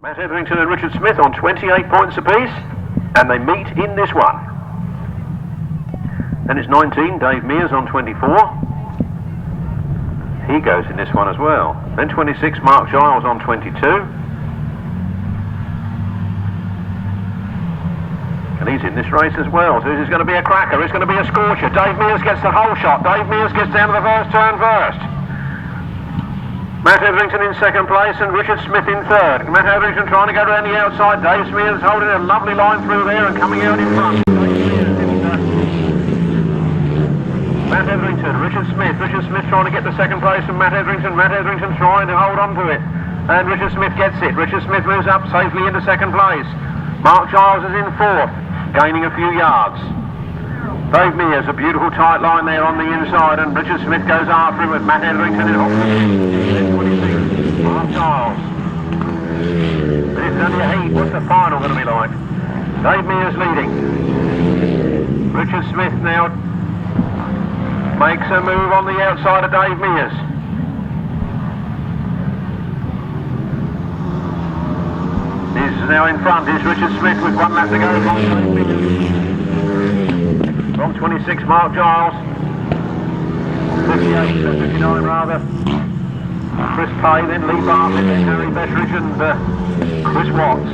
Matt Etherington and Richard Smith on 28 points apiece, and they meet in this one. Then it's 19, Dave Mears on 24. He goes in this one as well. Then 26, Mark Giles on 22. And he's in this race as well, so this is going to be a cracker, it's going to be a scorcher. Dave Mears gets the whole shot, Dave Mears gets down to the first turn first. Matt Etherington in second place and Richard Smith in third. Matt Etherington trying to go around the outside, Dave Mears holding a lovely line through there and coming out in front. Matt Etherington, Richard Smith trying to get the second place from Matt Etherington trying to hold on to it. And Richard Smith gets it, Richard Smith moves up safely into second place. Mark Giles is in fourth, gaining a few yards. Dave Mears, a beautiful tight line there on the inside, and Richard Smith goes after him with Matt Etherington in hot. 26, Mark Giles. It's only a heat, what's the final going to be like? Dave Mears leading. Richard Smith now makes a move on the outside of Dave Mears. This is now in front, is Richard Smith with 1 lap to go. From 26, Mark Giles. 58, 59 rather. Chris Pay, then Lee Bartlett, then Harry Betteridge and Chris Watts.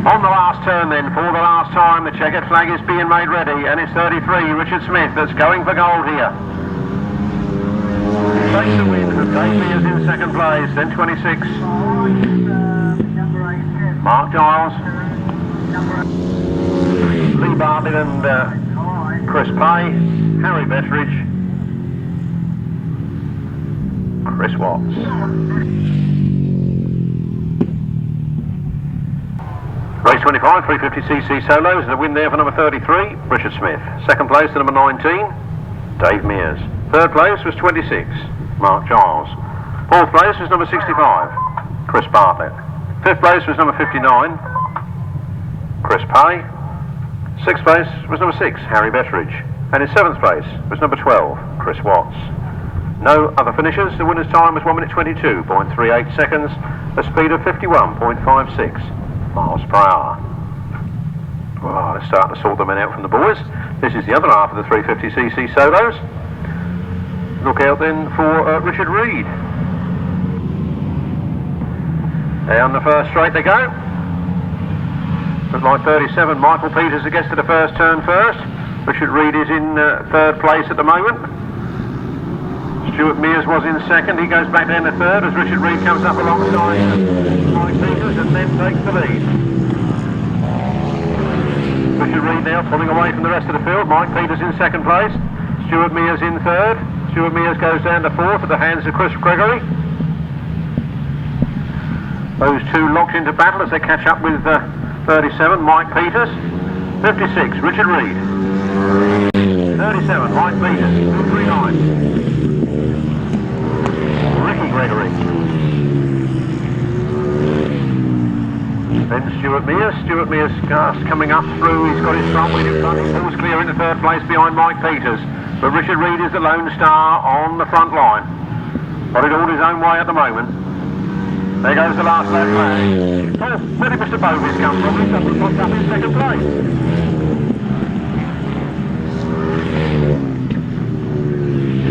On the last turn then, for the last time, the checkered flag is being made ready, and it's 33, Richard Smith, that's going for gold here. Takes the win, and Dave Mears in second place, then 26. Mark Giles. Lee Bartlett and Chris Pay, Harry Betteridge, Chris Watts. Race 25, 350cc solos, and a win there for number 33, Richard Smith. Second place to number 19, Dave Mears. Third place was 26, Mark Giles. Fourth place was number 65, Chris Bartlett. Fifth place was number 59, Chris Pay. Sixth place was number 6, Harry Betteridge. And in seventh place was number 12, Chris Watts. No other finishers. The winner's time was 1 minute 22.38 seconds, a speed of 51.56 miles per hour. Well, let's start to sort the men out from the boys. This is the other half of the 350cc solos. Look out then for Richard Reid. Down the first straight they go. Looks like 37, Michael Peters gets to the first turn first. Richard Reid is in third place at the moment. Stuart Mears was in second, he goes back down to third as Richard Reid comes up alongside Mike Peters and then takes the lead. Richard Reid now pulling away from the rest of the field, Mike Peters in second place, Stuart Mears in third. Stuart Mears goes down to fourth at the hands of Chris Gregory. Those two locked into battle as they catch up with 37, Mike Peters. 56, Richard Reid. 37, Mike Peters. 239. Ricky Gregory. Then Stuart Mears. Stuart Mears coming up through. He's got his front wheel in front. He pulls clear into third place behind Mike Peters. But Richard Reid is the lone star on the front line. Got it all his own way at the moment. There goes the last lap flag. Oh, where did Mr. Bovis come from? He's up in second place.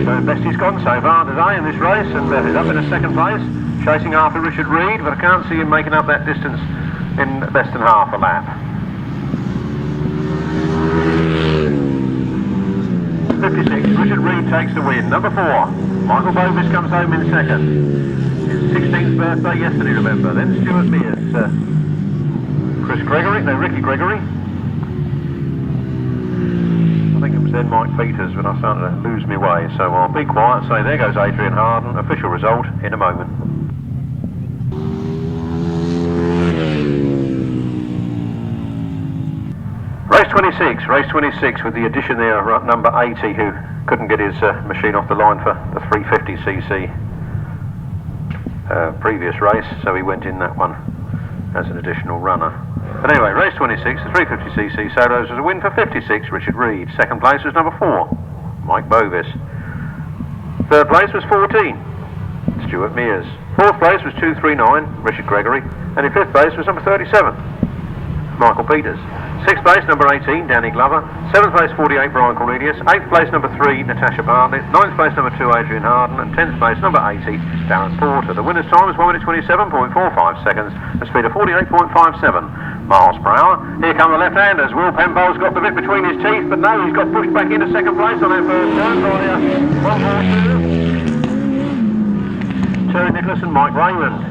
So best he's gone so far today in this race, and he's up in a second place, chasing after Richard Reid, but I can't see him making up that distance in less than half a lap. 56, Richard Reid takes the win. Number 4, Michael Bovis comes home in second. His 16th birthday yesterday, remember. Then Stuart Mears, Ricky Gregory. I think it was then Mike Peters when I started to lose my way, so I'll be quiet, say there goes Adrian Harden. Official result in a moment. Race 26 with the addition there of number 80 who couldn't get his machine off the line for the 350cc previous race, so he went in that one as an additional runner. But anyway, race 26, the 350cc solos was a win for 56, Richard Reid. Second place was number 4, Mike Bovis. Third place was 14, Stuart Mears. Fourth place was 239, Richard Gregory. And in fifth place was number 37, Michael Peters. Sixth place, number 18, Danny Glover. Seventh place, 48, Brian Cornelius. Eighth place, number 3, Natasha Bartlett. Ninth place, number 2, Adrian Harden. And 10th place, number 80, Darren Porter. The winner's time is 1 minute 27.45 seconds, a speed of 48.57 miles per hour. Here come the left-handers. Will Penfold's got the bit between his teeth, but no, he's got pushed back into second place on that first turn by 142. Terry Nicholas and Mike Raymond.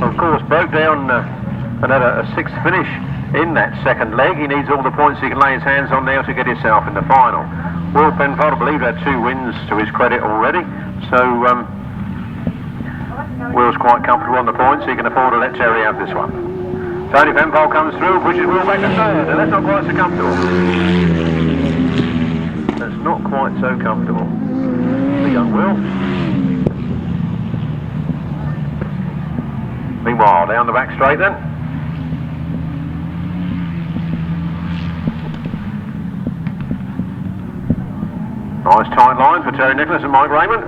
Of course, broke down and had a sixth finish in that second leg. He needs all the points he can lay his hands on now to get himself in the final. Will Penfold, I believe, had 2 wins to his credit already, so Will's quite comfortable on the points. He can afford to let Terry have this one. Tony Penfold comes through, pushes Will back to third, and that's not quite so comfortable. That's not quite so comfortable. The young Will. Meanwhile, down the back straight then. Nice tight lines for Terry Nicholas and Mike Raymond.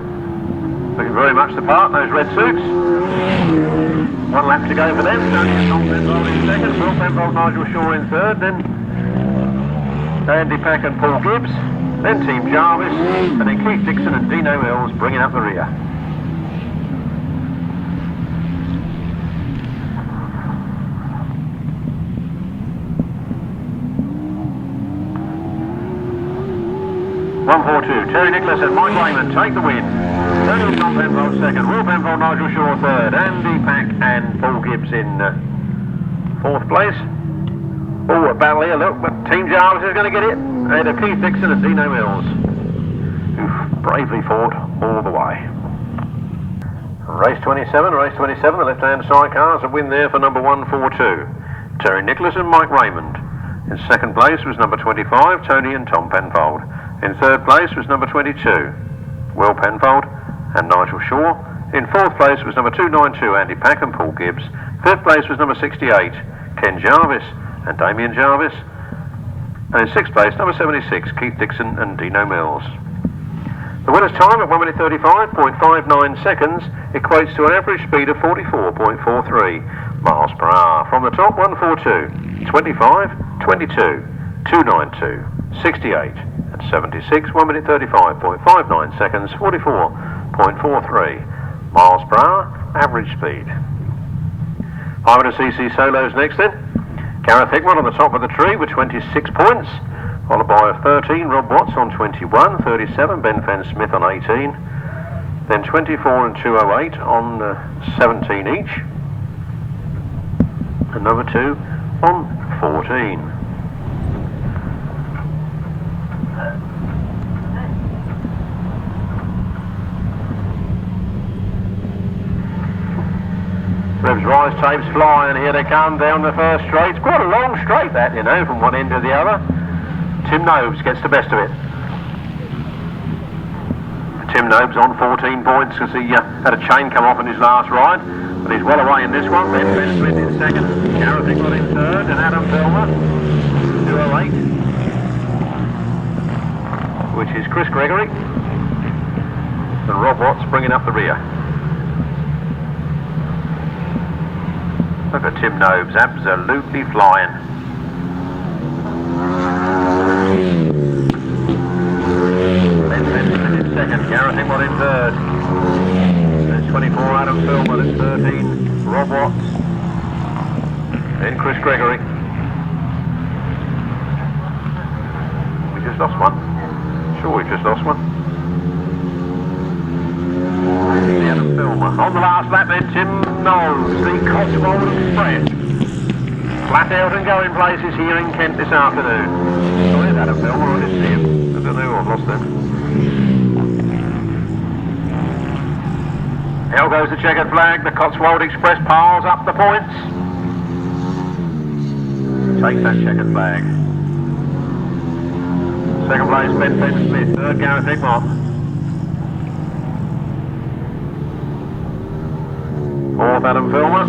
Looking very much the part, those red suits. 1 lap to go for them. Tony and Tom Penfold in second. Will Penfold, Nigel Shaw in third. Then Andy Pack and Paul Gibbs. Then Team Jarvis. And then Keith Dixon and Dino Mills bringing up the rear. Terry Nicholas and Mike Raymond take the win. Tony and Tom Penfold second. Will Penfold, Nigel Shaw third. Andy Pack and Paul Gibbs in fourth place. Oh, a battle here, look, but Team Giles is going to get it. And Keith Dixon and Dino Mills, who bravely fought all the way. Race 27, the left-hand sidecars, a win there for number 142. Terry Nicholas and Mike Raymond. In second place was number 25, Tony and Tom Penfold. In third place was number 22, Will Penfold and Nigel Shaw. In fourth place was number 292, Andy Pack and Paul Gibbs. Fifth place was number 68, Ken Jarvis and Damien Jarvis. And in sixth place, number 76, Keith Dixon and Dino Mills. The winner's time at 1 minute 35.59 seconds equates to an average speed of 44.43 miles per hour. From the top, 142, 25, 22, 292, 68 and 76, 1 minute 35.59 seconds, 44.43 miles per hour, average speed. 500cc solos next then. Gareth Hickmott on the top of the tree with 26 points, followed by 13, Rob Watts on 21, 37, Ben Fenn-Smith on 18, then 24 and 208 on 17 each, and number 2 on 14. Reb's rise tapes fly, and here they come down the first straight. It's quite a long straight that, you know, from one end to the other. Tim Nobes gets the best of it. Tim Nobes on 14 points because he had a chain come off in his last ride, but he's well away in this one. Ben Fenn-Smith in second, Gareth Hickmott in third, and Adam Filmer, 208, which is Chris Gregory, and Rob Watts bringing up the rear. Look at Tim Nobes, absolutely flying. Ben Fenn-Smith in second, Gareth Hickmott in third. There's 24, Adam Filmer, there's 13, Rob Watts. Then Chris Gregory. We just lost one. Sure, we just lost one. Adam Filmer. On the last lap then, Tim Nobes, the Cotswold Express. Flat out and going places here in Kent this afternoon. Oh, there's Adam Filmer, I didn't see him. I don't know, I've lost him. Now goes the checkered flag, the Cotswold Express piles up the points. Takes that checkered flag. Second place, Ben Fenn-Smith, third, Gareth Hickmott. Fourth, Adam Filmer.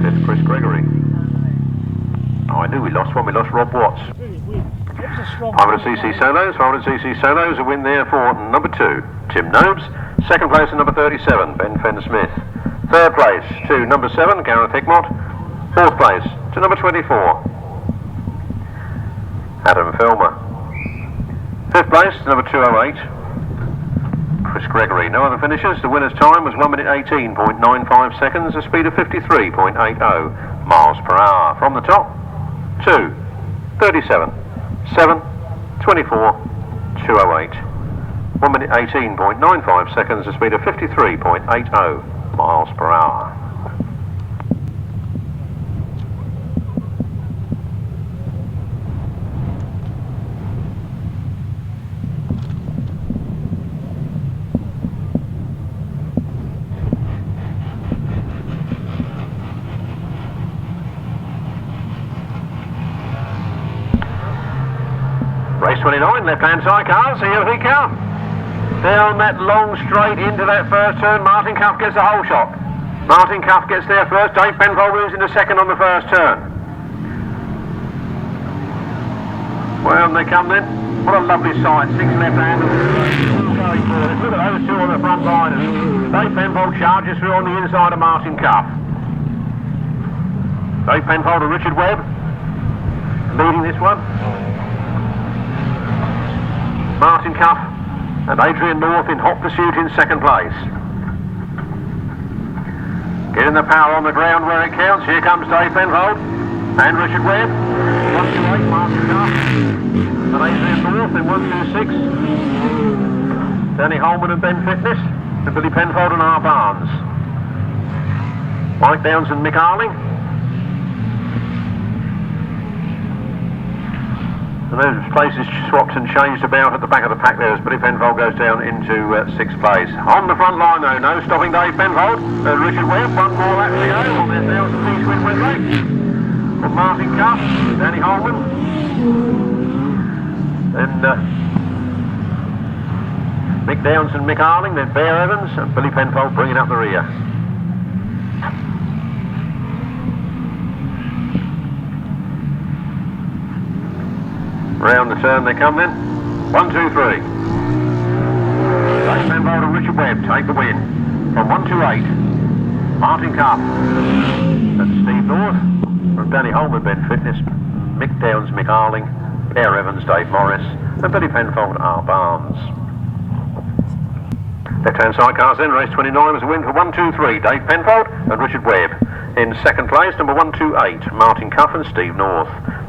Fifth, Chris Gregory. Oh, I knew we lost one. We lost Rob Watts. It was a 500cc solos, 500cc solos, a win there for number 2, Tim Nobes. Second place to number 37, Ben Fenn-Smith. Third place to number 7, Gareth Hickmott. Fourth place to number 24, Adam Filmer. Fifth place to number 208, Chris Gregory. No other finishes. The winner's time was 1 minute 18.95 seconds, a speed of 53.80 miles per hour. From the top, 2, 37, 7, 24, 208. 1 minute 18.95 seconds, a speed of 53.80 miles per hour. Race 29, left-hand side cars, here they come. Down that long straight into that first turn, Martin Cuff gets the whole shot. Martin Cuff gets there first, Dave Penfold moves into second on the first turn. Well, they come then. What a lovely sight, 6 left-handers. Look at those two on the front line. Dave Penfold charges through on the inside of Martin Cuff. Dave Penfold and Richard Webb leading this one. Martin Cuff and Adrian North in hot pursuit in second place. Getting the power on the ground where it counts. Here comes Dave Penfold and Richard Webb. 128, Martin Cuff and Adrian North in 126. Danny Holman and Ben Fitness and Billy Penfold and R. Barnes. Mike Downs and Mick Arling. And those places swapped and changed about at the back of the pack there as Billy Penfold goes down into 6th place. On the front line though, no stopping Dave Penfold. Richard Webb, one more lap to go on their 1,000 win race. From Martin Cuff, Danny Holman. Then Mick Downs and Mick Arling, then Bear Evans and Billy Penfold bringing up the rear. Round the turn they come then. 1, 2, 3. Dave Penfold and Richard Webb take the win. From 1, 2, 8. Martin Cuff and Steve North. From Danny Holman, Ben Fitness. Mick Downs, Mick Arling. Bear Evans, Dave Morris. And Billy Penfold, R. Barnes. Left-hand side cars then. Race 29 was a win for 1, 2, 3. Dave Penfold and Richard Webb. In second place, number 128, Martin Cuff and Steve North.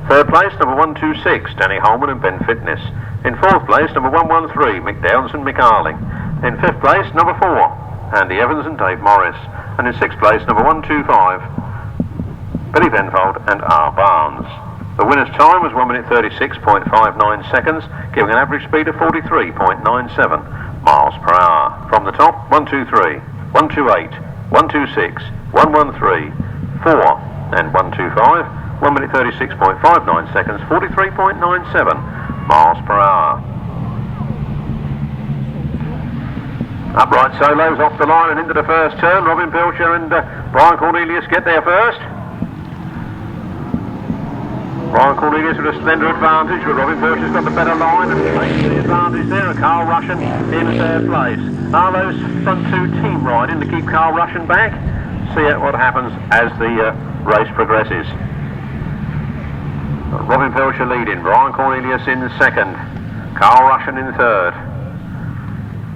Third place, number 126, Danny Holman and Ben Fitness. In fourth place, number 113, Mick Downs and Mick Arling. In fifth place, number 4, Andy Evans and Dave Morris. And in sixth place, number 125, Billy Penfold and R. Barnes. The winner's time was 1 minute 36.59 seconds, giving an average speed of 43.97 miles per hour. From the top, 1, 2, 3, 1, 2, 8, 1, 2, 6, 1, 1, 3, 4, and 1, 2, 5. 1 minute 36.59 seconds, 43.97 miles per hour. Upright solos off the line and into the first turn. Robin Pilcher and Brian Cornelius get there first. Brian Cornelius with a slender advantage, but Robin Pilcher's got the better line and takes the advantage there. And Karl Rushen in third place. Are those front two team riding to keep Karl Rushen back? See what happens as the race progresses. Robin Pilcher leading, Brian Cornelius in second, Karl Rushen in third.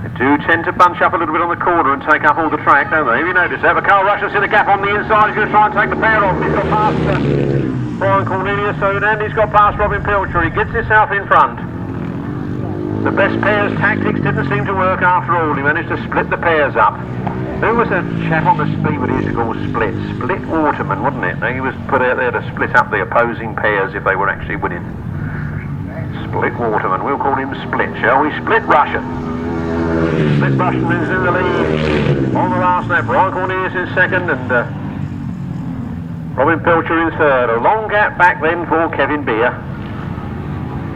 They do tend to bunch up a little bit on the corner and take up all the track, don't they? Have you noticed that? But Karl Rushen's in the gap on the inside. He's going to try and take the pair off. He's got past Brian Cornelius, so then he's got past Robin Pilcher. He gets himself in front. The best pairs tactics didn't seem to work after all. He managed to split the pairs up. Who was a chap on the speedway that used to call Split? Split Waterman, wasn't it? He was put out there to split up the opposing pairs if they were actually winning. Split Waterman. We'll call him Split, shall we? Split Rushen. Split Rushen is in the lead. On the last lap, Brian Cornelius in second and Robin Pilcher in third. A long gap back then for Kevin Beer.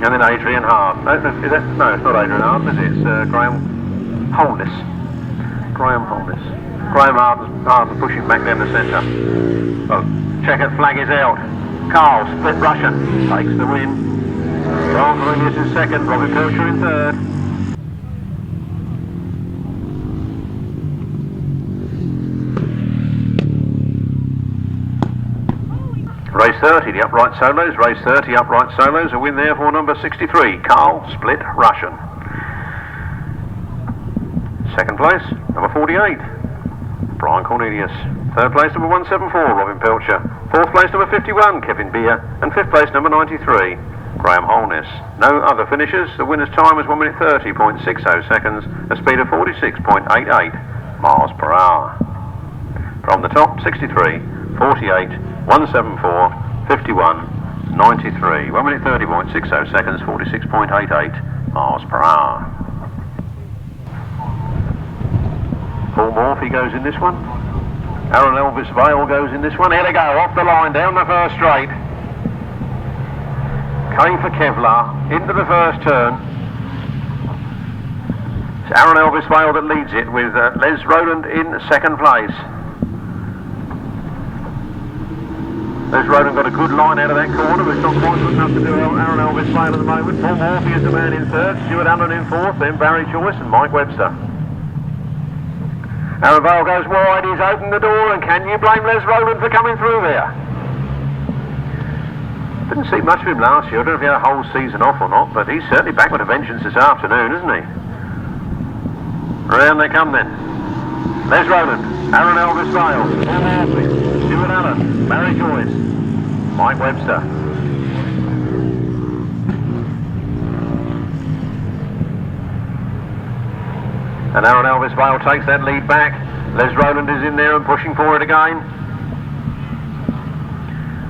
And then Adrian Hart. No, it's not Adrian Hart, is it? It's Graham Holness. Graham Holness. Graham Harden pushing back down the centre. Well, checkered flag is out. Karl, Split Rushen, takes the win. Cornelius in second, Robin Pilcher in third. Race 30, the upright solos. Race 30, upright solos. A win there for number 63, Karl, split, Rushen. Second place, number 48, Brian Cornelius. Third place, number 174, Robin Pilcher. Fourth place, number 51, Kevin Beer. And fifth place, number 93, Graham Holness. No other finishers. The winner's time was 1 minute 30.60 seconds, a speed of 46.88 miles per hour. From the top, 63, 48, 174, 51, 93. 1 minute 30.60 seconds, 46.88 miles per hour. Paul Morphy goes in this one. Aaron Elvis Vale goes in this one. Here they go, off the line, down the first straight. Came for Kevlar, into the first turn. It's Aaron Elvis Vale that leads it with Les Rowland in second place. Les Rowland got a good line out of that corner, but it's not quite good enough to do Aaron Elvis Vale at the moment. Paul Morphy is the man in third, Stuart Allen in fourth, then Barry Joyce and Mike Webster. Aaron Vale goes wide, he's opened the door, and can you blame Les Rowland for coming through there? Didn't see much of him last year. I don't know if he had a whole season off or not, but he's certainly back with a vengeance this afternoon, isn't he? Around they come then. Les Rowland, Aaron Elvis Vale, Paul Morphy, Stuart Allen, Barry Joyce, Mike Webster. And Aaron Elvis Vale takes that lead back. Les Rowland is in there and pushing for it again.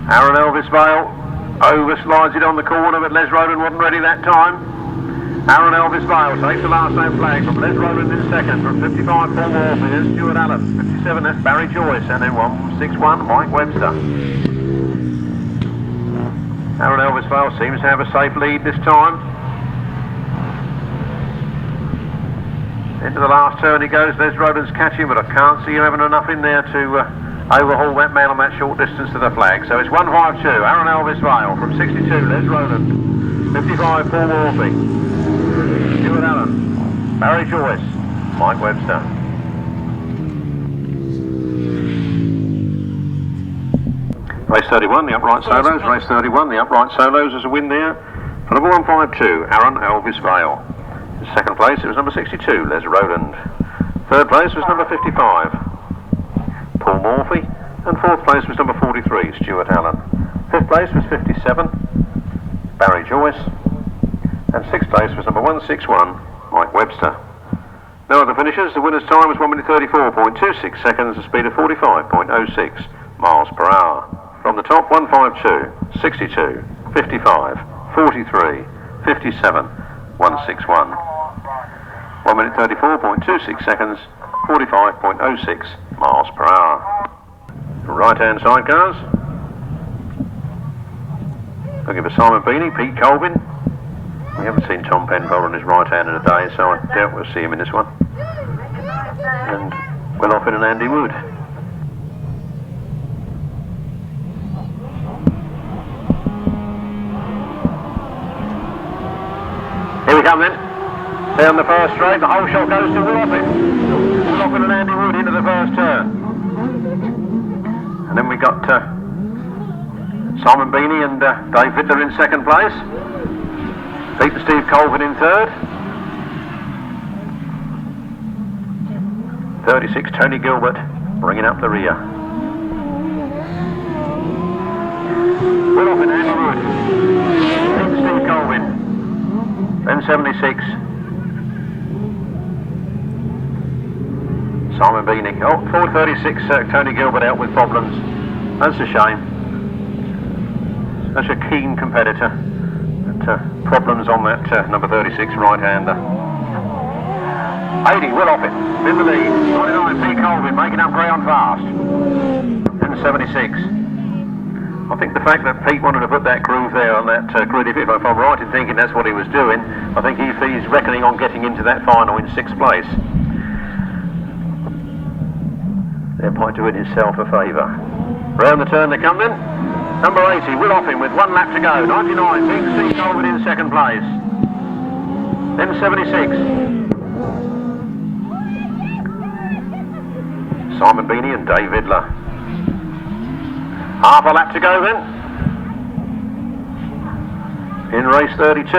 Aaron Elvis Vale overslides it on the corner, but Les Rowland wasn't ready that time. Aaron Elvis Vale takes the last lap flag from Les Rowland in second. From 55, Paul Morphy and Stuart Allen. 57, that's Barry Joyce. And then 161, Mike Webster. Aaron Elvis Vale seems to have a safe lead this time. Into the last turn he goes. Les Rowland's catching, but I can't see him having enough in there to overhaul that man on that short distance to the flag. So it's 152, Aaron Elvis Vale. From 62, Les Rowland. 55, Paul Morphy. Stuart Allen. Barry Joyce. Mike Webster. Race 31, the upright solos. Race 31, the upright solos. There's a win there for number 152, Aaron Elvis Vale. Second place, it was number 62, Les Rowland. Third place was number 55, Paul Morphy. And fourth place was number 43, Stuart Allen. Fifth place was 57, Barry Joyce. And sixth place was number 161, Mike Webster. No other finishers. The winner's time was 1 minute 34.26 seconds, a speed of 45.06 miles per hour. From the top, 152, 62, 55, 43, 57, 161. 1 minute 34.26 seconds, 45.06 miles per hour. Right-hand sidecars. Looking for Simon Beanie, P.Colvin. We haven't seen Tom Penfold on his right hand in a day, so I doubt we'll see him in this one. And well off in an Andy Wood. Here we come then. Down the first straight, the whole shot goes to Willofin. Willofin and Andy Wood into the first turn. And then we got Simon Beanie and Dave Fittler in second place. Pete and Steve Colvin in third. 36, Tony Gilbert bringing up the rear. Willofin, Andy Wood. Pete and Steve Colvin. Then 76. Simon Beanie. Oh, 436, Tony Gilbert out with problems. That's a shame. Such a keen competitor. But problems on that number 36 right-hander. 80, Willofin in the lead. 99, P.Colvin making up ground fast. And 76. I think the fact that Pete wanted to put that groove there on that grid, if I'm right in thinking that's what he was doing, I think he's reckoning on getting into that final in sixth place. That might do it himself a favour. Round the turn they come then. Number 80, Will Offing with 1 lap to go. 99, Big T.Colvin in second place. Then 76. Simon Beanie and Dave Vidler. Half a lap to go then. In race 32.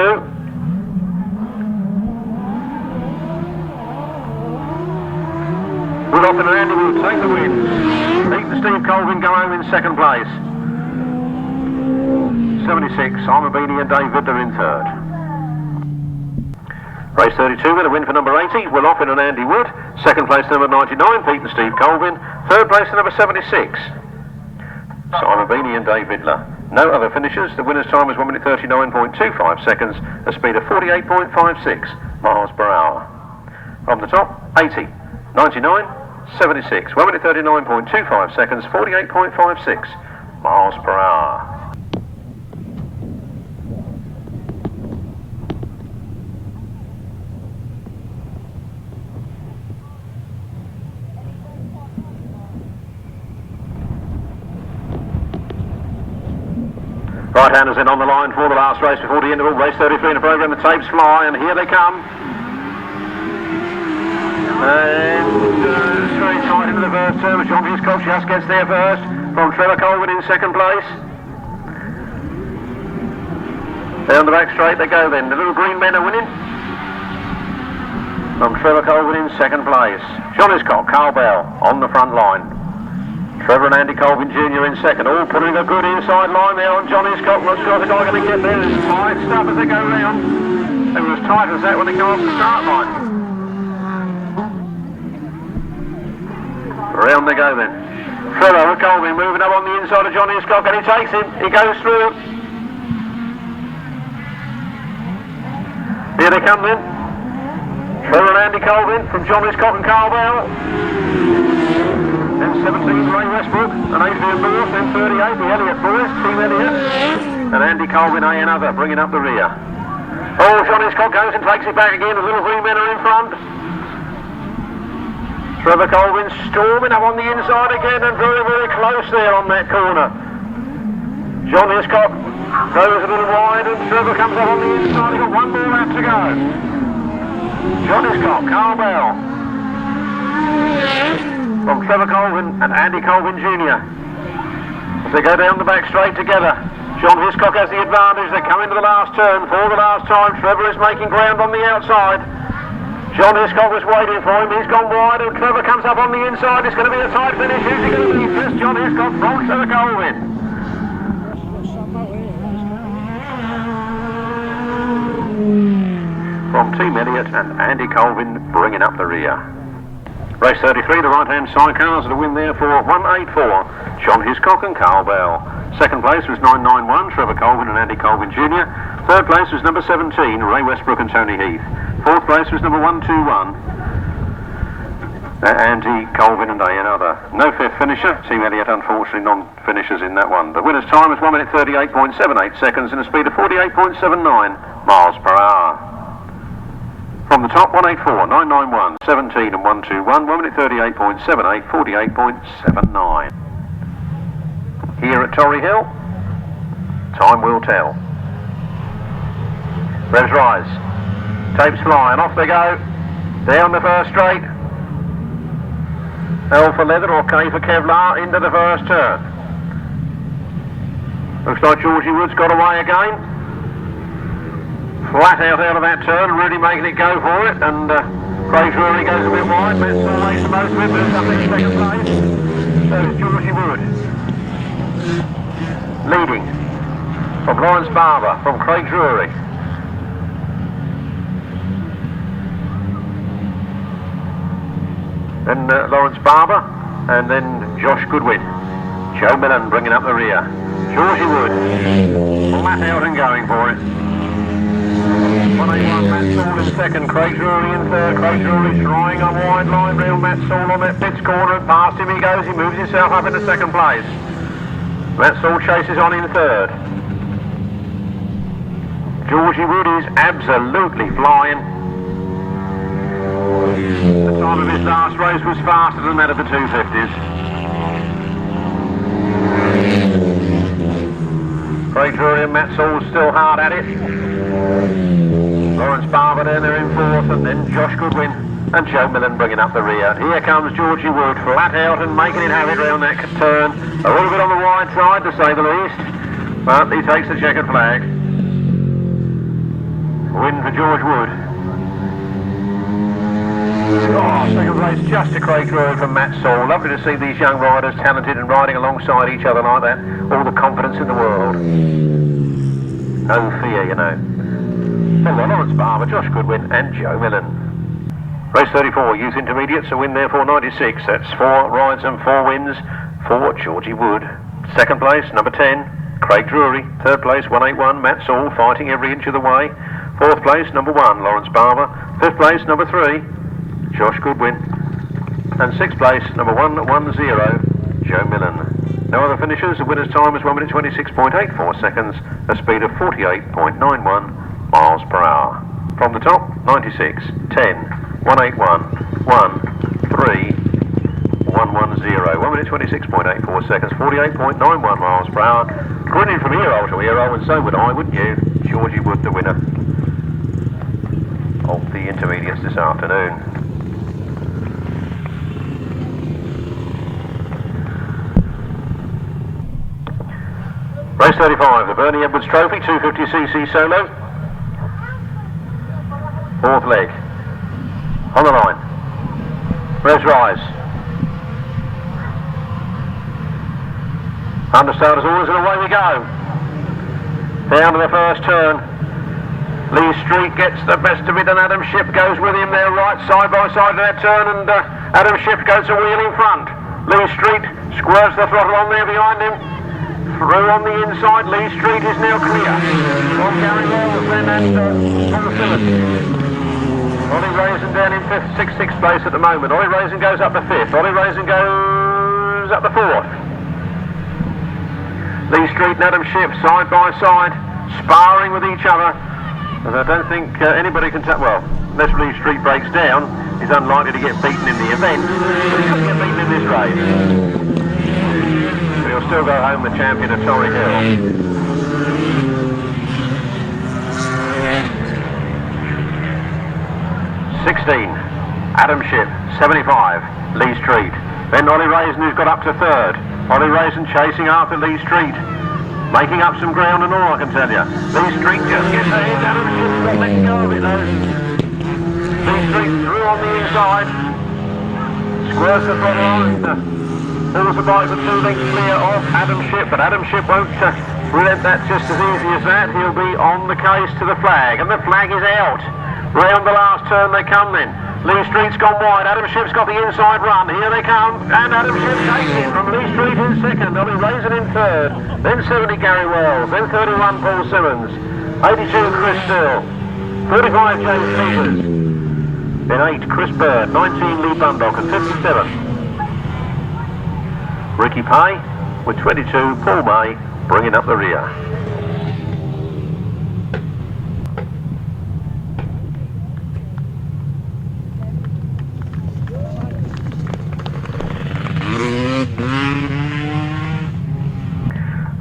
Will Offing and Andy will take the win. Pete and Steve Colvin go home in second place. 76, Simon Beanie and Dave Vidler in third. Race 32 with a win for number 80, Will Offing and Andy Wood. Second place number 99, Pete and Steve Colvin. Third place number 76, Simon Beanie and Dave Vidler. No other finishers. The winner's time was 1 minute 39.25 seconds, a speed of 48.56 miles per hour. From the top, 80, 99, 76, 1 minute 39.25 seconds, 48.56 miles per hour. Right-handers in on the line for the last race before the interval. Race 33 in the programme. The tapes fly, and here they come. And very tight into the first turn. John Hiscock just gets there first. From Trevor Colvin in second place. Down the back straight they go then. The little green men are winning. From Trevor Colvin in second place. John Hiscock, Karl on the front line. Trevor and Andy Colvin Jr. in second, all putting a good inside line there on John Hiscock. Not sure if the guy going to get there. It's tight stuff as they go round. They were as tight as that when they go off the start line. Round they go then. Trevor and Colvin moving up on the inside of John Hiscock, and he takes him. He goes through. Here they come then. Trevor and Andy Colvin from John Hiscock and Karl. Then 17, Ray Westbrook, and Adrian Moore, then 38, the Elliott boys, Team Elliott, and Andy Colvin, A and other, bringing up the rear. Oh, John Hiscock goes and takes it back again, the little green men are in front. Trevor Colvin storming up on the inside again, and very, very close there on that corner. John Hiscock goes a little wide, and Trevor comes up on the inside, he's got one more lap to go. John Hiscock, Karl from Trevor Colvin and Andy Colvin Jr. As they go down the back straight together. John Hiscock has the advantage. They come into the last turn for the last time. Trevor is making ground on the outside. John Hiscock was waiting for him. He's gone wide and Trevor comes up on the inside. It's going to be a tight finish. Who's he going to be? First John Hiscock from Trevor Colvin. From Team Elliott and Andy Colvin bringing up the rear. Race 33, the right-hand Sidecars, and a win there for 184, John Hiscock and Karl. Second place was 991, Trevor Colvin and Andy Colvin Jr. Third place was number 17, Ray Westbrook and Tony Heath. Fourth place was number 121, Andy Colvin and A and other. No fifth finisher, Team Elliott unfortunately non-finishers in that one. The winner's time was 1 minute 38.78 seconds and a speed of 48.79 miles per hour. From the top, 184, 991, 17 and 121, 1 minute 38.78, 48.79. Here at Torrey Hill, time will tell. Revs rise, tapes fly, and off they go. Down the first straight. L for leather or K for Kevlar into the first turn. Looks like Georgie Wood's got away again. Flat out of that turn, really making it go for it, and Craig Drury goes a bit wide. Metzel makes the most of it, but it's up in second place. So it's Georgie Wood. Leading from Lawrence Barber, from Craig Drury. Then Lawrence Barber, and then Josh Goodwin. Joe Millen bringing up the rear. Georgie Wood, flat out and going for it. 181, Matt Saul in second, Craig Drury in third. Craig Drury trying a wide line round Matt Saul on that pits corner, and past him he goes, he moves himself up into second place. Matt Saul chases on in third. Georgie Wood is absolutely flying. The time of his last race was faster than that of the 250s. Craig Drury and Matt Saul still hard at it. Lawrence Barber down there in fourth, and then Josh Goodwin and Joe Millen bringing up the rear. Here comes Georgie Wood, flat out and making it have it round that turn. A little bit on the wide side, to say the least, but he takes the checkered flag. Win for George Wood. Oh, second place just to Craig Drury from Matt Saul. Lovely to see these young riders talented and riding alongside each other like that. All the confidence in the world. No fear, you know. Well, Lawrence Barber, Josh Goodwin and Joe Millen. Race 34, Youth Intermediates, a win there for 96. That's 4 rides and 4 wins for Georgie Wood. Second place, number 10, Craig Drury. Third place, 181, Matt Saul, fighting every inch of the way. Fourth place, number 1, Lawrence Barber. Fifth place, number 3, Josh Goodwin. And sixth place, number 110, Joe Millen. No other finishers. The winner's time was 1 minute 26.84 seconds, a speed of 48.91 miles per hour. From the top, 96, 10, 181, 1, 3, 110. 1 minute 26.84 seconds, 48.91 miles per hour. Grinning from ear-roll to ear-roll, and so would I, wouldn't you? Georgie Wood, the winner of the intermediates this afternoon. Race 35, the Bernie Edwards Trophy, 250cc solo. Fourth leg. On the line. Revs rise. Understart as always, and away we go. Down to the first turn. Lee Street gets the best of it, and Adam Shipp goes with him there, right side by side to that turn, and Adam Shipp goes a wheel in front. Lee Street squirts the throttle on there behind him. Through on the inside, Lee Street is now clear. From Gary Wells then and Tom Simmons. Ollie Rayson down in sixth place at the moment. Ollie Rayson goes up to 5th. Ollie Rayson goes up to 4th. Lee Street and Adam Shipp side by side, sparring with each other. And I don't think anybody can well, unless Lee Street breaks down, he's unlikely to get beaten in the event. But he could get beaten in this race. But he'll still go home the champion of Torrey Hill. Adam Shipp, 75, Lee Street. Then Ollie Rayson, who's got up to 3rd. Ollie Rayson chasing after Lee Street. Making up some ground and all, I can tell you. Lee Street just gets ahead. Adam Shipp's not letting go of it though. Lee Street through on the inside. Squares the throttle on. Pulls the bike with 2 lengths clear off Adam Shipp, but Adam Shipp won't relent that just as easy as that. He'll be on the case to the flag, and the flag is out. Round the last turn they come then. Lee Street's gone wide, Adam Shipp's got the inside run, here they come, and Adam Shipp takes it from Lee Street in 2nd, Ollie Rayson in 3rd, then 70 Gary Wells, then 31 Paul Simmons, 82 Chris Still, 45 James Peters, then 8 Chris Bird, 19 Lee Bundock, and 57 Ricky Pay, with 22 Paul May bringing up the rear.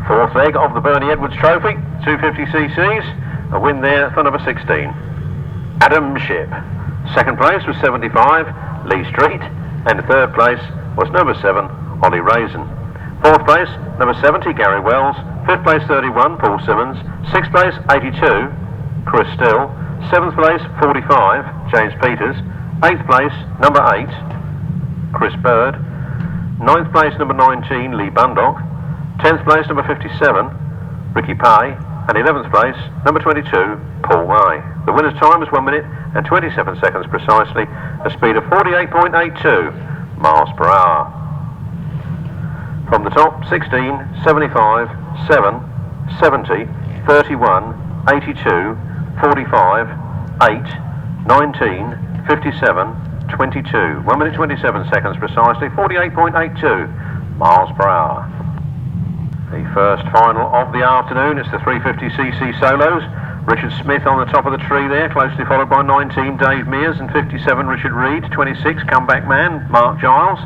Fourth leg of the Bernie Edwards Trophy, 250cc's, a win there for number 16, Adam Shipp. Second place was 75, Lee Street, and third place was number 7, Ollie Rayson. Fourth place, number 70, Gary Wells. Fifth place, 31, Paul Simmons. Sixth place, 82, Chris Still. Seventh place, 45, James Peters. Eighth place, number 8, Chris Bird. Ninth place, number 19, Lee Bundock. 10th place, number 57, Ricky Pay. And 11th place, number 22, Paul May. The winner's time was 1 minute and 27 seconds precisely, a speed of 48.82 miles per hour. From the top, 16, 75, 7, 70, 31, 82, 45, 8, 19, 57, 22. 1 minute 27 seconds precisely, 48.82 miles per hour. The first final of the afternoon, it's the 350cc solos. Richard Smith on the top of the tree there, closely followed by 19 Dave Mears and 57 Richard Reed, 26 comeback man Mark Giles,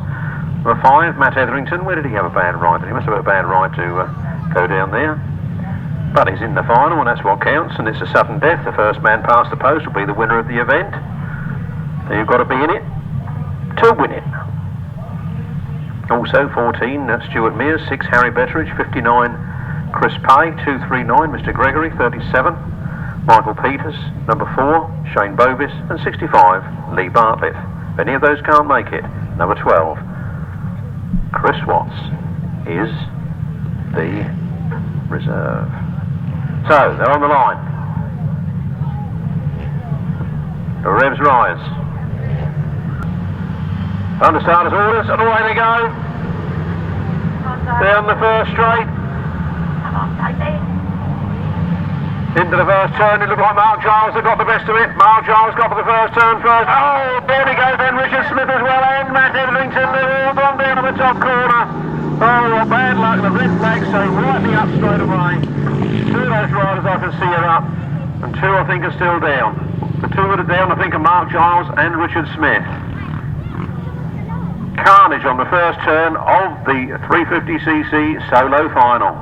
number 5 Matt Etherington. Where did he have a bad ride? He must have had a bad ride to go down there. But he's in the final, and that's what counts, and it's a sudden death. The first man past the post will be the winner of the event. So you've got to be in it to win it. Also 14, that's Stuart Mears, 6 Harry Betteridge, 59 Chris Pay, 239 Mr Gregory, 37 Michael Peters, number 4 Shane Bovis, and 65 Lee Bartlett. If any of those can't make it, number 12 Chris Watts is the reserve. So they're on the line. The revs rise. Under starters orders, and away they go. Down the first straight. Into the first turn, it looked like Mark Giles had got the best of it. Mark Giles got for the first turn first. Oh, there he goes then, Richard Smith as well, and Matt Etherington, they're all gone down on the top corner. Oh, well, bad luck, the red flag saying lightning up straight away. 2 of those riders I can see are up, and 2 I think are still down. The 2 that are down I think are Mark Giles and Richard Smith. Carnage on the first turn of the 350cc solo final.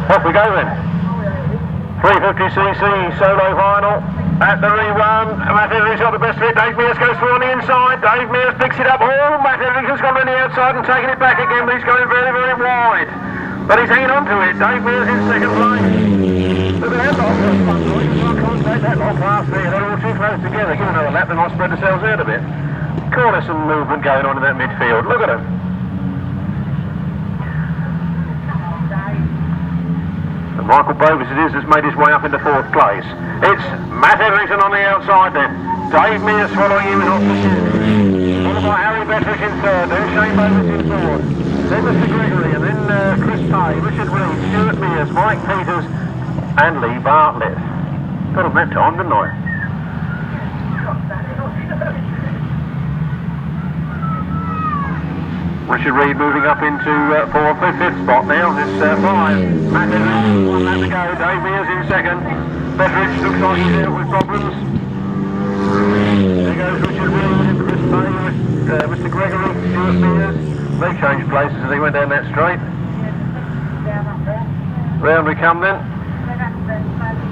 Off we go then. 350cc solo final at the Re1. Matt Etherington's got the best of it. Dave Mears goes through on the inside. Dave Mears picks it up. Oh, Matt Etherington's gone on the outside and taking it back again, but he's going very, very wide. But he's hanging on to it. Dave Mears in second place. Look at that lot. I can't take that lot past there. They're all too close together. Give another lap, they might spread themselves out a bit. Cool, there's some movement going on in that midfield. Look at them. Michael Bovis it is has made his way up into 4th place. It's Matt Etherington on the outside then. Dave Mears following him in opposition. Followed by Harry Betteridge in 3rd, then Shane Bovis in 4th. Then Mr Gregory, and then Chris Pay, Richard Reed, Stuart Mears, Mike Peters, and Lee Bartlett. Got them that time, didn't I? Richard Reed moving up into 4th, 5th spot now. It's 5. Matt Etherington, 1 lap to go. Dave Mears in 2nd. Betteridge looks like he's out with problems. There goes Richard Reed, Chris Pay, Mr Gregory, Stuart Mears. They changed places as they went down that straight. Round we come then.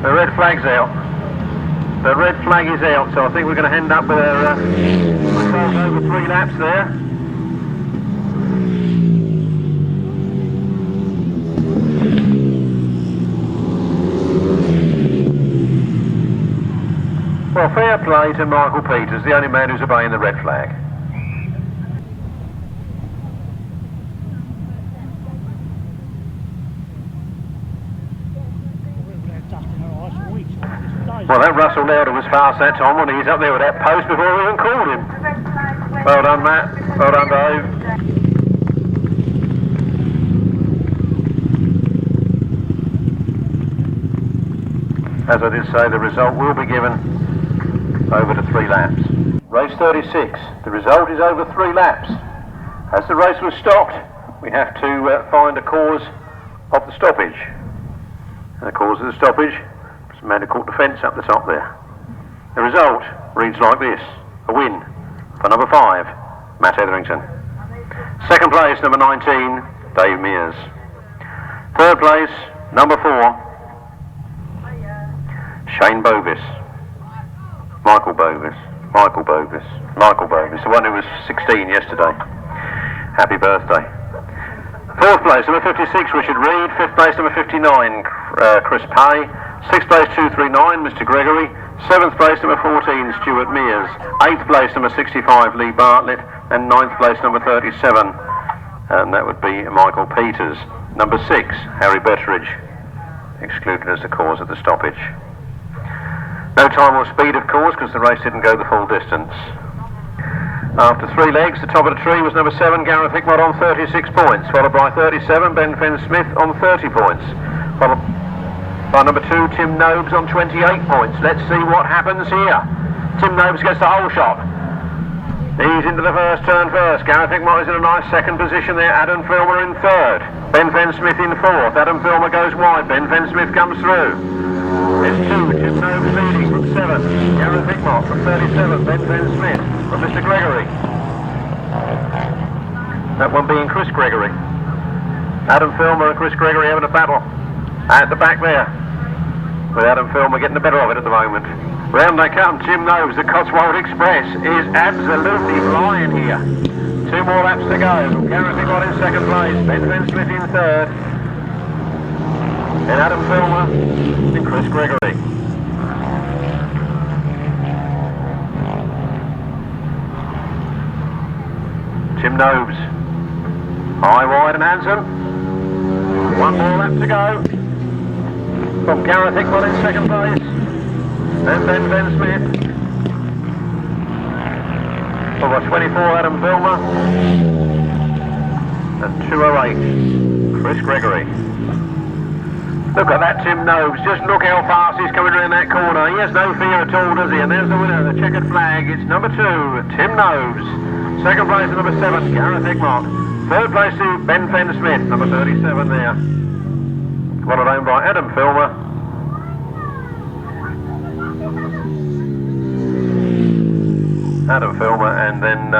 The red flag's out. The red flag is out, so I think we're going to end up with ourselves over 3 laps there. Well, fair play to Michael Peters, the only man who's obeying the red flag. Well, that Russell Lauder was fast that time, wasn't he? He's up there with that post before we even called him. Well done, Matt. Well done, Dave. As I did say, the result will be given over to 3 laps. Race 36. The result is over 3 laps. As the race was stopped, we have to find a cause of the stoppage. And the cause of the stoppage was a man who caught the fence up the top there. The result reads like this. A win for number 5, Matt Etherington. 2nd place, number 19, Dave Mears. 3rd place, number 4, Shane Bovis. Michael Bovis, the one who was 16 yesterday. Happy birthday. 4th place, number 56, Richard Reed. 5th place, number 59, Chris Pay. 6th place, 239, Mr Gregory. 7th place, number 14, Stuart Mears. 8th place, number 65, Lee Bartlett. And 9th place, number 37, and that would be Michael Peters. Number 6, Harry Betteridge, excluded as the cause of the stoppage. No time or speed, of course, because the race didn't go the full distance. After 3 legs, the top of the tree was number 7, Gareth Hickmott on 36 points, followed by 37, Fenn-Smith on 30 points, followed by number 2, Tim Nobes on 28 points. Let's see what happens here. Tim Nobes gets the whole shot. He's into the first turn first. Gareth Hickmott is in a nice second position there. Adam Filmer in third. Fenn-Smith in fourth. Adam Filmer goes wide. Fenn-Smith comes through. There's two. Jim Nobes leading from 7. Gareth Hickmott from 37. Fenn-Smith from Mr. Gregory. That one being Chris Gregory. Adam Filmer and Chris Gregory having a battle at the back there, with Adam Filmer getting the better of it at the moment. Round they come. Jim Nobes, the Cotswold Express, is absolutely flying here. 2 more laps to go. Gareth Hickmott in second place. Fenn-Smith in third. And Adam Filmer and Chris Gregory. Jim Nobes, high, wide and handsome. 1 more lap to go. From Gareth Hickmott in second place. And then Fenn-Smith. Over 24, Adam Filmer. And 208, Chris Gregory. Look at that Tim Nobes. Just look how fast he's coming around that corner. He has no fear at all, does he? And there's the winner, the checkered flag. It's number 2, Tim Nobes. Second place to number 7, Gareth Hickmott. Third place to Fenn-Smith, number 37 there. Followed home by Adam Filmer. Adam Filmer and then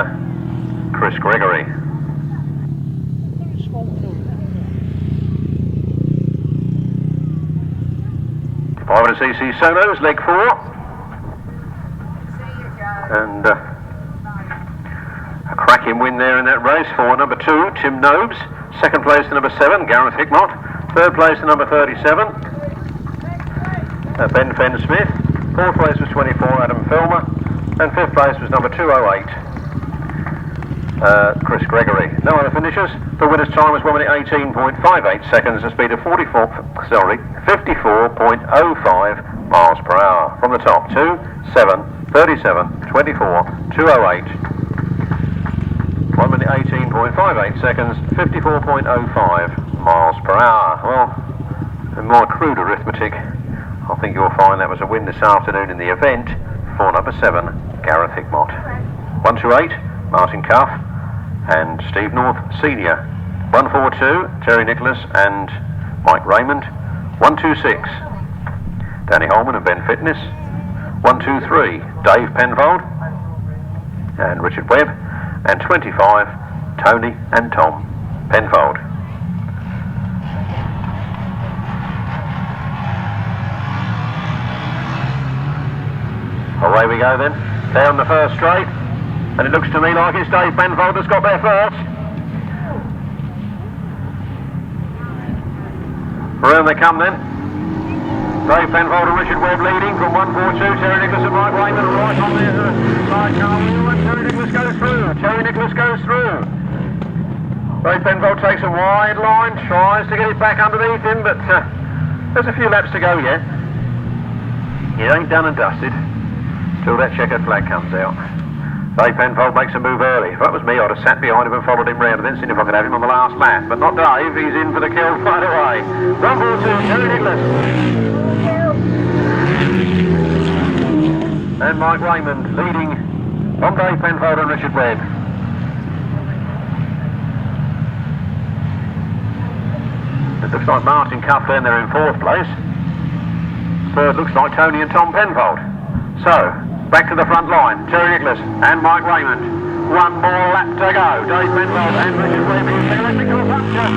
Chris Gregory. 500cc solos, leg 4. And a cracking win there in that race for number 2, Tim Nobes. Second place to number 7, Gareth Hickmott. Third place to number 37, Fenn-Smith. Fourth place was 24, Adam Filmer. And fifth place was number 208, Chris Gregory. No other finishers. The winner's time was 1 minute 18.58 seconds, a speed of 54.05 miles per hour. From the top, 2, 7, 37, 24, 208. 1 minute 18.58 seconds, 54.05 miles per hour. Well, in my crude arithmetic, I think you'll find that was a win this afternoon in the event for number 7, Gareth Hickmott. 128, Martin Cuff and Steve North Senior. 142, Terry Nicholas and Mike Raymond. 126, Danny Holman and Ben Fitness. 123, Dave Penfold and Richard Webb. And 25, Tony and Tom Penfold. Away we go then, down the first straight, and it looks to me like it's Dave Penfold that's got there first. Around they come then. Dave Penfold and Richard Webb leading from 142, Terry Nicholas and Mike Raymond right on there. Sidecar wheel and Terry Nicholas goes through. Terry Nicholas goes through. Dave Penfold takes a wide line, tries to get it back underneath him, but there's a few laps to go yet. It ain't done and dusted till that checkered flag comes out. Dave Penfold makes a move early. If that was me, I'd have sat behind him and followed him round and then seen if I could have him on the last lap. But not Dave, he's in for the kill right away. 142, Terry Nicholas. And Mike Raymond leading on Dave Penfold and Richard Webb. It looks like Martin Cuff down there in 4th place. Third looks like Tony and Tom Penfold. So, back to the front line, Terry Nicholas and Mike Raymond. 1 more lap to go. Dave Penfold and Richard Webb in electrical puncture.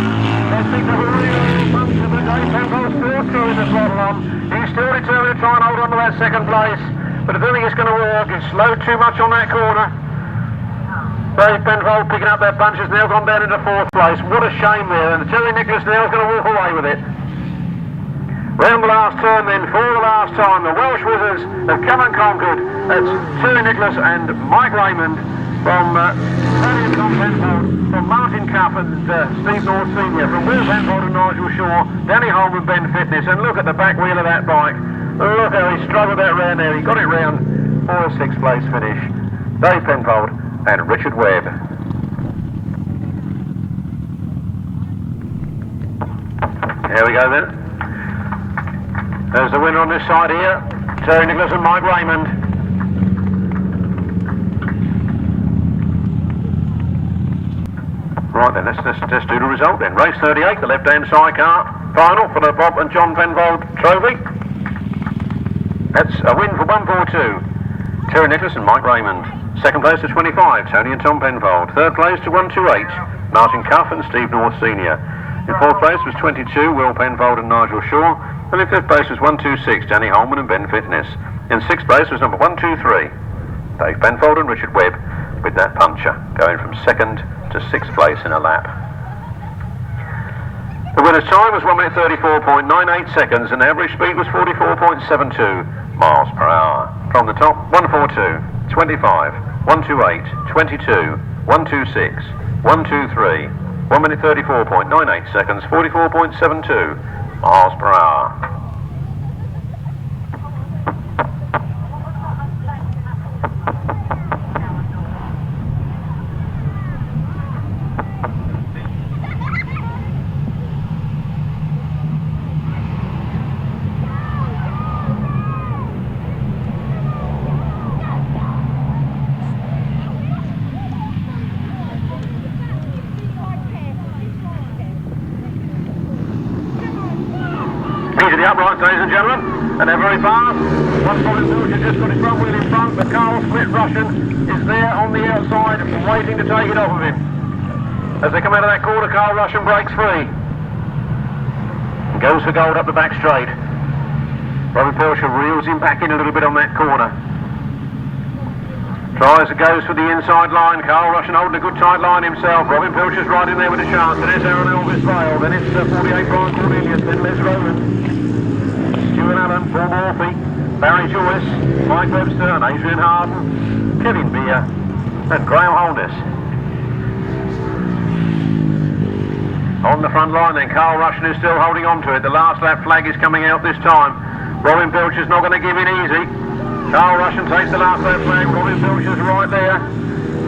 They think of a real puncture, but Dave Penfold's still through in the throttle on. He's still determined to try and hold on to that second place, but I don't think it's going to work. It's slowed too much on that corner. Dave Penfold picking up their punches, now gone down into 4th place. What a shame there, and Terry Nicholas now is going to walk away with it. Round the last turn then, for the last time, the Welsh Wizards have come and conquered. That's Terry Nicholas and Mike Raymond from Tony and Tom Penfold, from Martin Cuff and Steve North Senior, from Will Penfold and Nigel Shaw, Danny Holman, Ben Fitness, and look at the back wheel of that bike. Look how he struggled that round there. He got it round for a 6th place finish. Dave Penfold and Richard Webb. There we go then. There's the winner on this side here, Terry Nicholas and Mike Raymond. Right then, let's do the result then. Race 38, the left-hand sidecar final for the Bob and John Penfold trophy. That's a win for 142. Terry Nicholas and Mike Raymond. Second place to 25, Tony and Tom Penfold. Third place to 128, Martin Cuff and Steve North Senior. In fourth place was 22, Will Penfold and Nigel Shaw. And in fifth place was 126, Danny Holman and Ben Fitness. In sixth place was number 123, Dave Penfold and Richard Webb, with that puncher going from second to sixth place in a lap. The winner's time was 1 minute 34.98 seconds and the average speed was 44.72 miles per hour. From the top, 142, 25, 128, 22, 126, 123, 1 minute 34.98 seconds, 44.72 miles per hour. The uprights, ladies and gentlemen, and they're very fast. One Colin Hilliard just got his front wheel in front, but Karl split Rushen is there on the outside, waiting to take it off of him. As they come out of that corner, Karl Rushen breaks free and goes for gold up the back straight. Robin Pilcher reels him back in a little bit on that corner. Tries and goes for the inside line. Karl Rushen holding a good tight line himself. Robin Pilcher's right in there with a chance. And there's Aaron Elvis Vale. Then it's 48 Brian Cornelius. Then Les Roland. Stuart Allen, Paul Morphy, Barry Joyce, Mike Webster and Adrian Harden, Kevin Beer and Graham Holness. On the front line then, Karl Rushen is still holding on to it. The last lap flag is coming out this time. Robin Pilcher's not going to give in easy. Karl Rushen takes the last lap flag. Robin Pilcher's right there.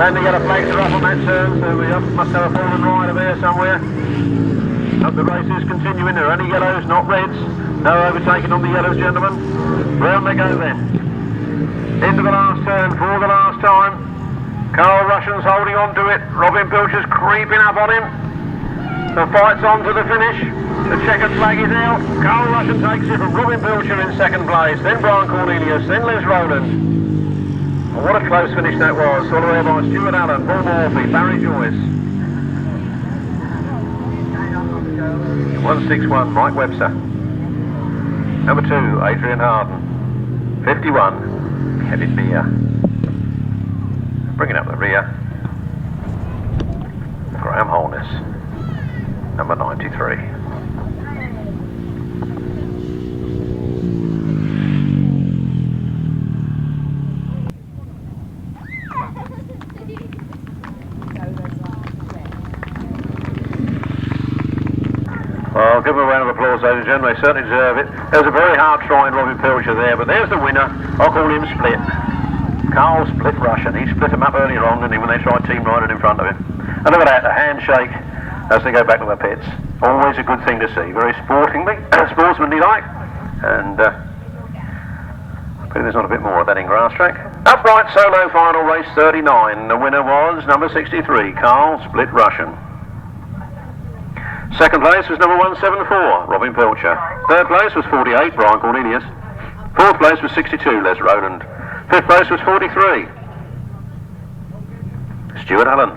And the yellow flags are up on that turn, so we must have a fallen rider there somewhere. Hope the race is continuing. There are only yellows, not reds. No overtaking on the yellows, gentlemen. Round they go then. Into the last turn for the last time. Karl Rushen's holding on to it. Robin Pilcher's creeping up on him. The fight's on to the finish. The checkered flag is out. Karl Rushen takes it from Robin Pilcher in second place. Then Brian Cornelius. Then Les Roland. And what a close finish that was. All the way by Stuart Allen, Paul Morphy, Barry Joyce. 161, Mike Webster. Number 2, Adrian Harden. 51, Kevin Beer. Bringing up the rear, Graham Holness. Number 93. Well, give them a round of applause, ladies and gentlemen. They certainly deserve it. There was a very hard try in Robin Pilcher there, but there's the winner. I'll call him Split. Karl split Rushen. He split him up earlier on, didn't he, when they tried team riding in front of him. And look at that, a handshake as they go back to the pits. Always a good thing to see. Very sportsmanly like. And I believe there's not a bit more of that in GRASSTRACK. Upright solo final, race 39. The winner was number 63, Karl Split Rushen. Second place was number 174, Robin Pilcher. Third place was 48, Brian Cornelius. Fourth place was 62, Les Roland. Fifth place was 43, Stuart Allen.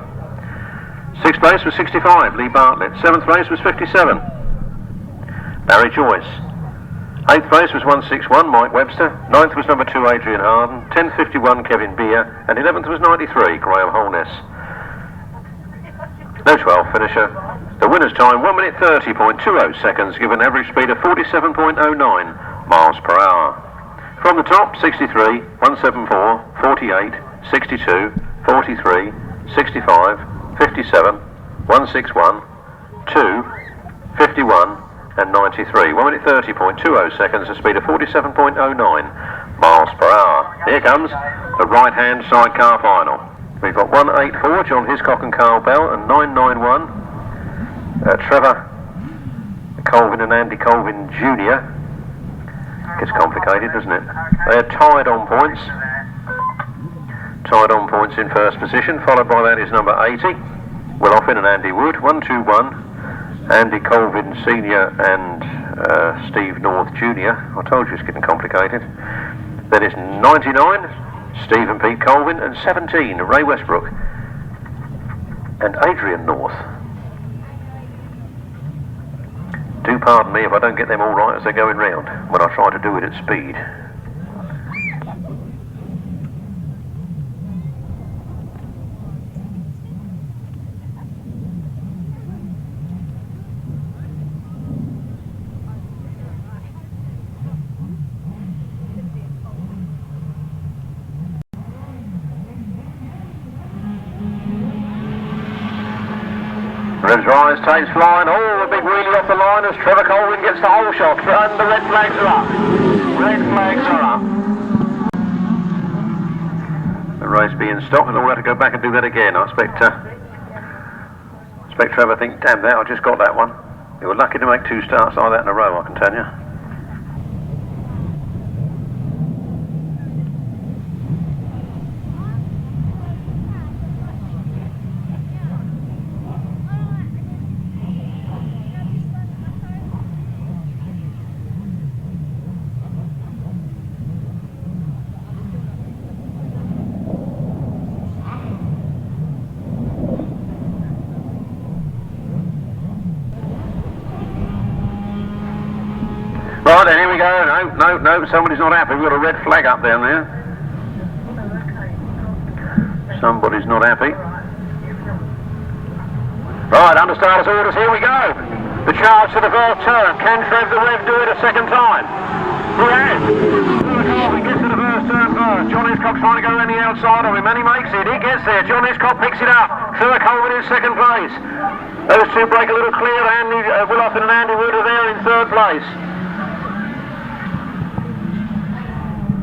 Sixth place was 65, Lee Bartlett. Seventh place was 57, Barry Joyce. Eighth place was 161, Mike Webster. Ninth was number 2, Adrian Harden. 10th, 51, Kevin Beer. And 11th was 93, Graham Holness. No 12 finisher. The winner's time, 1 minute 30.20 seconds, given an average speed of 47.09 miles per hour. From the top, 63, 174, 48, 62, 43, 65, 57, 161, 2, 51 and 93. 1 minute 30.20 seconds, a speed of 47.09 miles per hour. Here comes the right-hand sidecar final. We've got 184, John Hiscock and Karl Bell, and 991, Trevor Colvin and Andy Colvin Jr. Gets complicated, doesn't it? They are tied on points. Tied on points in first position, followed by that is number 80, Will Offin and Andy Wood. 1-2-1. Andy Colvin Senior and Steve North Junior. I told you it's getting complicated. Then it's 99, Steve and Pete Colvin, and 17, Ray Westbrook and Adrian North. Do pardon me if I don't get them all right as they're going round when I try to do it at speed. Red's rise, takes flying. Oh, a big wheelie off the line as Trevor Colvin gets the whole shot. And the red flags are up. Red flags are up. The race being stopped, and we'll have to go back and do that again. I expect Trevor think, damn that, I just got that one. You were lucky to make 2 starts like that in a row, I can tell you. Right then, here we go. No, somebody's not happy. We've got a red flag up down there. Somebody's not happy. Right, under starters orders, here we go. The charge to the first turn. Can Trev the Rev do it a second time? He has. He gets to the first turn first. John Hiscock's trying to go around the outside of him, and he makes it. He gets there. John Hiscock picks it up. Colvin in second place. Those two break a little clear. Will Offin and Andy Wood are there in third place.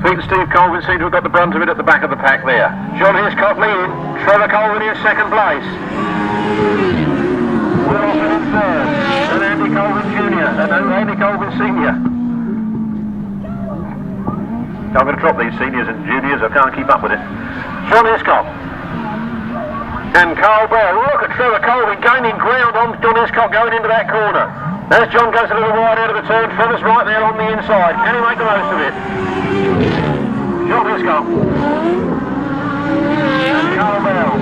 Pete and Steve Colvin seem to have got the brunt of it at the back of the pack there. John Hiscock leading, Trevor Colvin in second place. Will Offin in third, and Andy Colvin Jr. and Andy Colvin Senior. I'm going to drop these seniors and juniors, I can't keep up with it. John Hiscock. And Karl Bell. Look at Trevor Colvin gaining ground on John Hiscock going into that corner. As John goes a little wide out of the turn, Trevor's right there on the inside. Can he make the most of it? John Hiscock. And Karl Bell.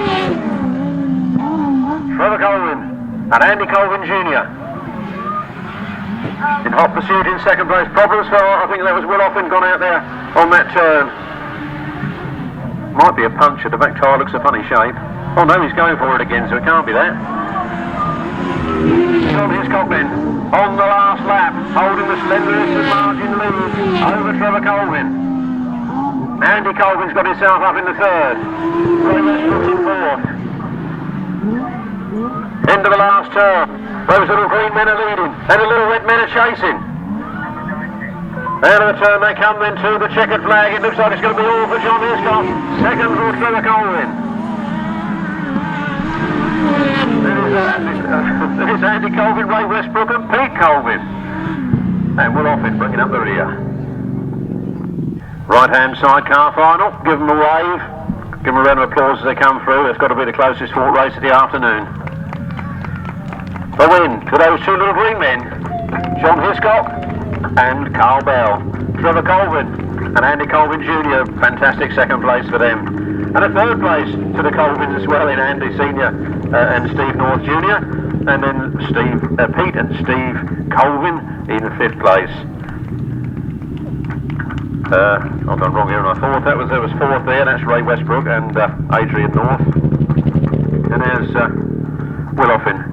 Trevor Colvin. And Andy Colvin Jr. In hot pursuit in second place. Problems for, I think that was Will Offin gone out there on that turn. Might be a puncture. The back tyre looks a funny shape. Oh no, he's going for it again, so it can't be that. John Hiscock then, on the last lap, holding the slenderest margin lead over Trevor Colvin. Andy Colvin's got himself up in the third. Ray Westbrook in fourth. End of the last turn. Those little green men are leading, and the little red men are chasing. Out of the turn they come then to the checkered flag. It looks like it's going to be all for John Hiscock. Second for Trevor Colvin. There's Andy Colvin, Ray Westbrook and Pete Colvin. And Will Offin bringing up the rear. Right hand side car final. Give them a wave. Give them a round of applause as they come through. It's got to be the closest fought race of the afternoon. The win to those two little green men, John Hiscock and Karl Bell. Trevor Colvin and Andy Colvin Jr. Fantastic second place for them. And a third place to the Colvins as well in Andy Senior and Steve North Jr. And then Pete and Steve Colvin in fifth place. I've gone wrong here on my fourth. There was fourth there. That's Ray Westbrook and Adrian North. And there's Will Offin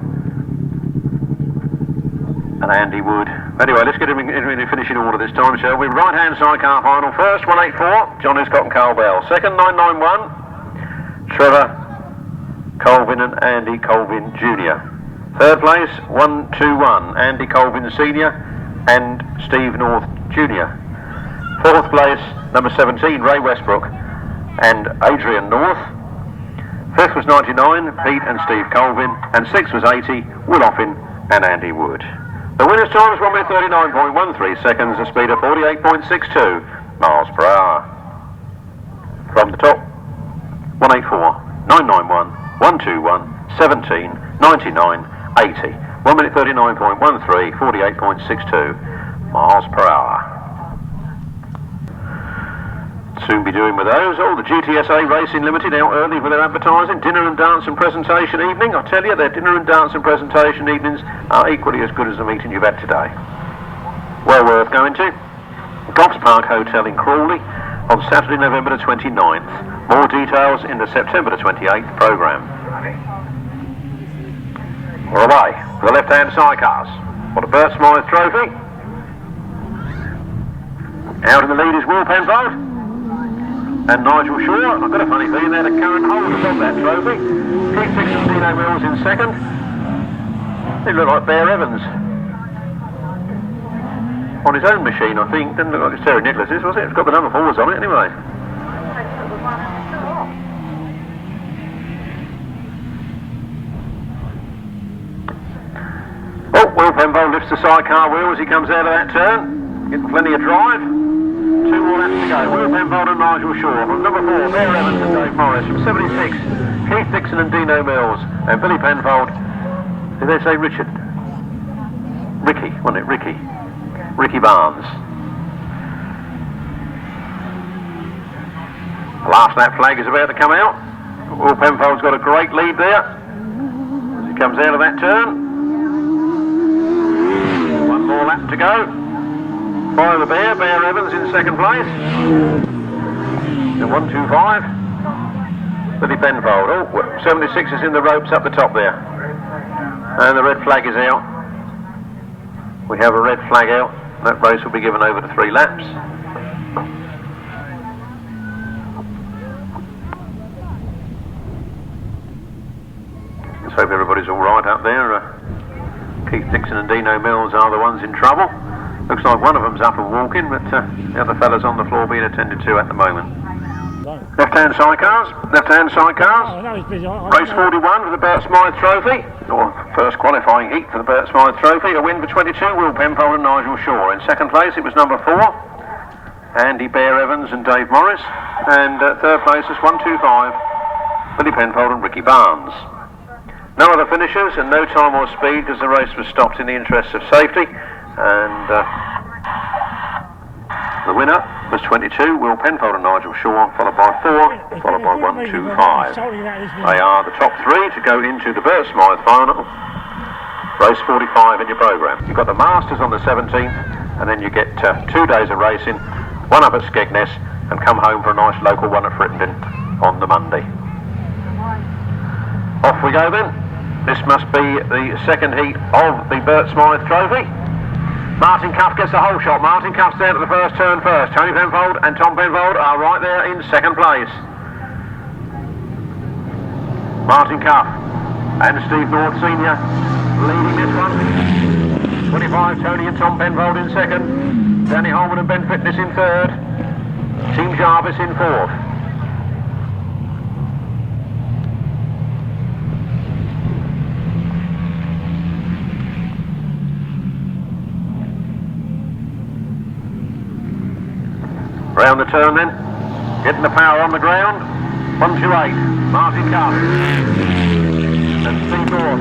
and Andy Wood. Anyway, let's get him in finishing order this time, shall we? Right hand side car final. First 184, John Hiscock and Karl Bell. Second 991, Trevor Colvin and Andy Colvin Jr. Third place 121, Andy Colvin Senior and Steve North Jr. Fourth place number 17, Ray Westbrook and Adrian North. Fifth was 99, Pete and Steve Colvin, and sixth was 80, Will Offin and Andy Wood. The winner's time is 1 minute 39.13 seconds, a speed of 48.62 miles per hour. From the top, 184, 991, 121, 17, 99, 80. 1 minute 39.13, 48.62 miles per hour. Soon be doing with those. Oh, the GTSA Racing Limited out early for their advertising. Dinner and dance and presentation evening. I tell you, their dinner and dance and presentation evenings are equally as good as the meeting you've had today. Well worth going to. Goffs Park Hotel in Crawley on Saturday, November the 29th. More details in the September the 28th programme. We're away for the left-hand sidecars. For the Bert Smythe Trophy. Out in the lead is Will Penfold and Nigel Shaw. I've got a funny feeling they're the current holders of that trophy. Keith Dixon and Dino Mills in second. They look like Bear Evans on his own machine, I think. Didn't look like it's Terry Nicholas's, was it? It's got the number 4s on it anyway. Oh, Will Penfold lifts the sidecar wheel as he comes out of that turn. Getting plenty of drive. 2 more laps to go. Will Penfold and Nigel Shaw. From number 4, Bear Evans and Dave Morris. From 76, Keith Dixon and Dino Mills. And Billy Penfold. Did they say Richard? Ricky, wasn't it? Ricky Barnes. The last lap flag is about to come out. Will Penfold's got a great lead there as he comes out of that turn. 1 more lap to go. Follow the Bear Evans in second place. And 125. Billy Penfold. Oh, 76 is in the ropes up the top there. And the red flag is out. We have a red flag out. That race will be given over to 3 laps. Let's hope everybody's all right up there. Keith Dixon and Dino Mills are the ones in trouble. Looks like one of them's up and walking, but the other fella's on the floor being attended to at the moment. Left-hand sidecars. Race 41 for the Bert Smythe Trophy, or first qualifying heat for the Bert Smythe Trophy. A win for 22, Will Penfold and Nigel Shaw. In second place it was number 4, Andy Bear Evans and Dave Morris. And third place was 125, Billy Penfold and Ricky Barnes. No other finishers and no time or speed because the race was stopped in the interests of safety. And the winner was 22, Will Penfold and Nigel Shaw, followed by 4, followed by 125. They are the top 3 to go into the Bert Smythe final. Race 45 in your programme. You've got the Masters on the 17th, and then you get 2 days of racing, 1 up at Skegness, and come home for a nice local one at Frittenden on the Monday. Off we go then. This must be the second heat of the Bert Smythe Trophy. Martin Cuff gets the whole shot. Martin Cuff's down to the first turn first. Tony Penfold and Tom Penfold are right there in second place. Martin Cuff and Steve North Sr. leading this one. 25, Tony and Tom Penfold in second. Danny Holman and Ben Fitness in third. Team Jarvis in fourth. Round the turn then, getting the power on the ground. 128, Martin Cuff and Steve North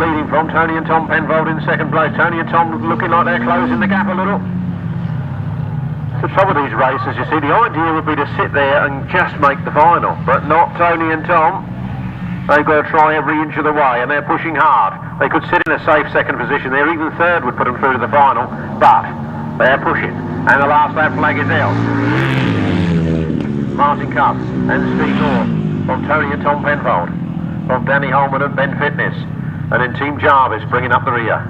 leading from Tony and Tom Penfold in second place. Tony and Tom looking like they're closing the gap a little. The trouble with these races, you see, the idea would be to sit there and just make the final, but not Tony and Tom. They've got to try every inch of the way and they're pushing hard. They could sit in a safe second position there, even third would put them through to the final, but they're pushing. And the last lap flag is out. Martin Cuff and Steve North from Tony and Tom Penfold, from Danny Holman and Ben Fitness, and then Team Jarvis bringing up the rear.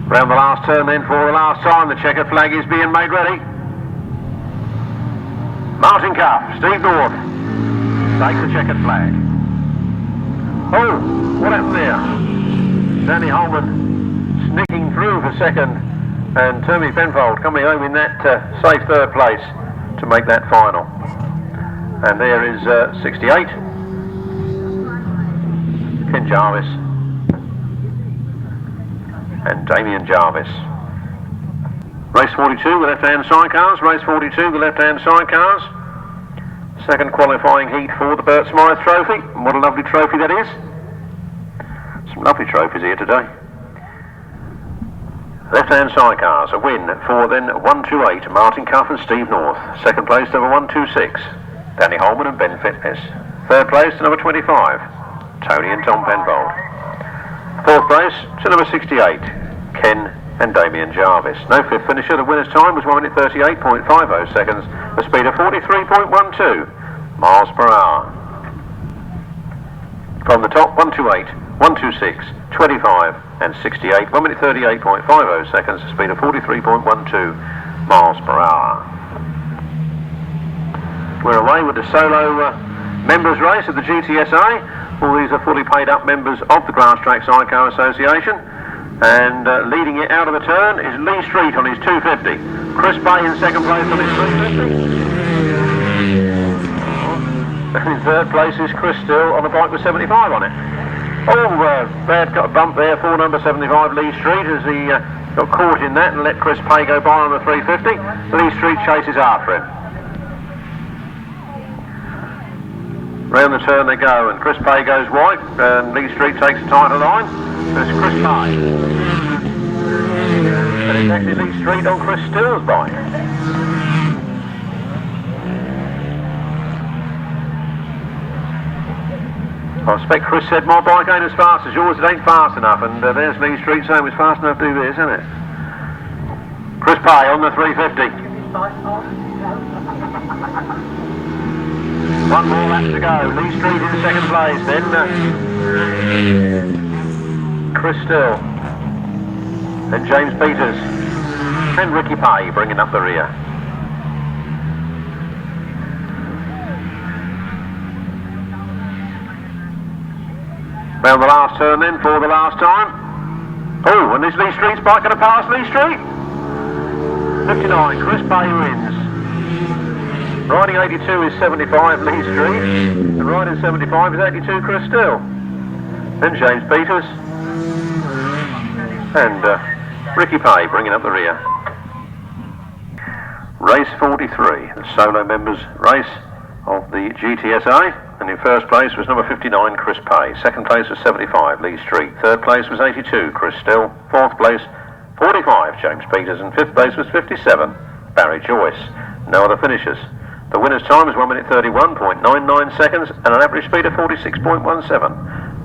Round the last turn then for the last time, the checkered flag is being made ready. Martin Cuff, Steve North takes the checkered flag. Oh, what happened there? Danny Holman sneaking through for second, and Tony Penfold coming home in that safe third place to make that final. And there is 68, Ken Jarvis and Damien Jarvis. Race 42 with left-hand sidecars. Race 42 with left-hand sidecars. Second qualifying heat for the Bert Smythe Trophy. And what a lovely trophy that is. Some lovely trophies here today. Left-hand sidecars, a win for then 128, Martin Cuff and Steve North. Second place to number 126, Danny Holman and Ben Fitness. Third place to number 25, Tony and Tom Penfold. Fourth place to number 68, Ken and Damien Jarvis. No fifth finisher. The winner's time was 1 minute 38.50 seconds, a speed of 43.12 miles per hour. From the top, 128, 126, 25 and 68, 1 minute 38.50 seconds, a speed of 43.12 miles per hour. We're away with the solo members race of the GTSA. All these are fully paid up members of the GRASSTRACK Sidecar Association. And leading it out of the turn is Lee Street on his 250. Chris Bay in second place on his 350. And in third place is Chris Still on a bike with 75 on it. Oh, Brad got a bump there for number 75, Lee Street, as he got caught in that and let Chris Pay go by on the 350. Lee Street chases after him. Round the turn they go, and Chris Pay goes wide, and Lee Street takes the tighter line. There's Chris Pay. And it's actually Lee Street on Chris Still's bike. I suspect Chris said, my bike ain't as fast as yours, it ain't fast enough, and there's Lee Street saying it's fast enough to do this, isn't it? Chris Pay on the 350. One more lap to go. Lee Street in second place, then Chris Still, then James Peters, and Ricky Pay bringing up the rear. Round the last turn then for the last time. Oh, and is Lee Street's bike going to pass Lee Street? 59, Chris Pay wins. Riding 82 is 75, Lee Street. And riding 75 is 82, Chris Still. Then James Peters. And Ricky Pay bringing up the rear. Race 43, the solo members race of the GTSA. And in first place was number 59, Chris Pay. Second place was 75, Lee Street. Third place was 82, Chris Still. Fourth place, 45, James Peters. And fifth place was 57, Barry Joyce. No other finishers. The winner's time was 1 minute 31.99 seconds and an average speed of 46.17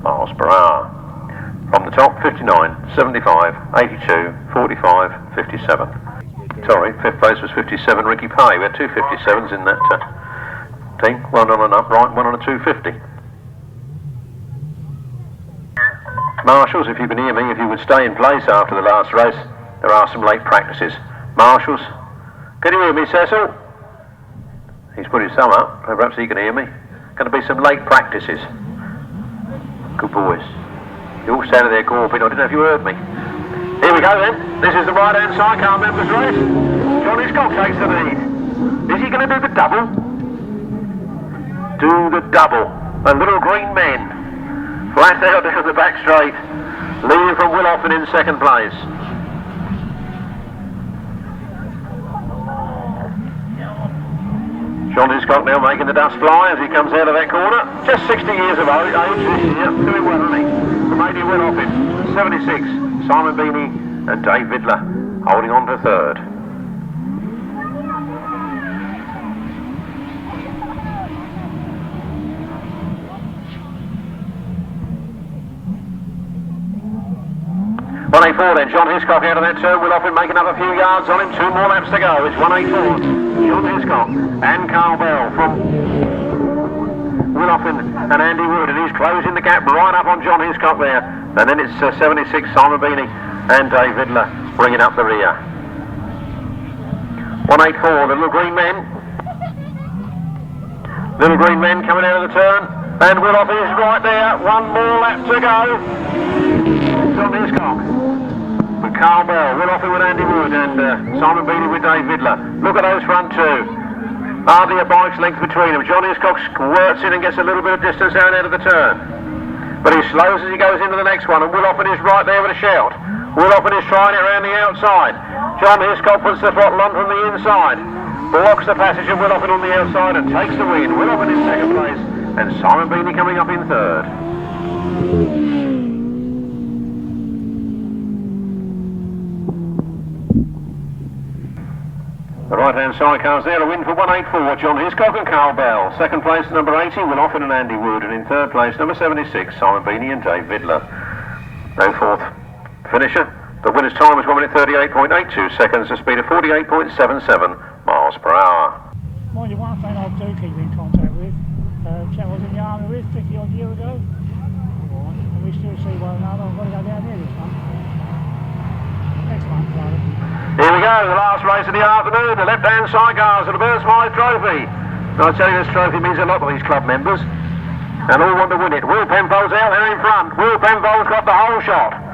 miles per hour. From the top, 59, 75, 82, 45, 57. Sorry, fifth place was 57, Ricky Pay. We had two 57s in that team, one on an upright, one on a 250. Marshals, if you can hear me, if you would stay in place after the last race, there are some late practices. Marshals, can you hear me, Cecil? He's put his thumb up, perhaps he can hear me. Going to be some late practices. Good boys. You all standing there gawping, I didn't know if you heard me. Here we go then, this is the right-hand sidecar members race. John Hiscock takes the lead. Is he going to do the double? Do the double. The little green men. Flat out down the back straight. Leading from Willoffen in second place. John Hiscock now making the dust fly as he comes out of that corner. Just 60 years of age this year. Doing well, isn't he? From 80 Willoffen. 76, Simon Beanie and Dave Vidler holding on to third. .184 then, John Hiscock out of that turn. Willoffen making up a few yards on him. 2 more laps to go. It's 184. John Hiscock and Karl Bell from Willoffen and Andy Wood, and he's closing the gap right up on John Hiscock there. And then it's 76, Simon Beanie and Dave Vidler bringing up the rear. 184, the little green men. Little green men coming out of the turn. And Willoffen is right there. 1 more lap to go. John Hiscock with Karl Bell, Willoffen with Andy Wood, and Simon Beanie with Dave Vidler. Look at those front two. Hardly a bike's length between them. John Hiscock squirts in and gets a little bit of distance out of the turn. But he slows as he goes into the next one, and Willoffen is right there with a shout. Willoffen is trying it around the outside. John Hiscock puts the throttle on from the inside. Blocks the passage of Willoffin on the outside and takes the win. Willoffin in second place and Simon Beanie coming up in third. The right-hand side cars there, a win for 184, John Hiscock and Karl Bell. Second place, number 80, Willoffin and Andy Wood. And in third place, number 76, Simon Beanie and Dave Vidler. No fourth finisher. The winner's time was 1 minute 38.82 seconds, a speed of 48.77 miles per hour. Mind you, one thing I do keep in contact with, chap I was in the army with 50 odd years ago, and we still see one another. I've got to go down here this month. Next month, brother. Here we go, the last race of the afternoon, the left-hand Sidecars of the Fenn-Smith trophy. And I tell you, this trophy means a lot to these club members, and all want to win it. Will Penfold's out there in front. Will Penfold's got the whole shot.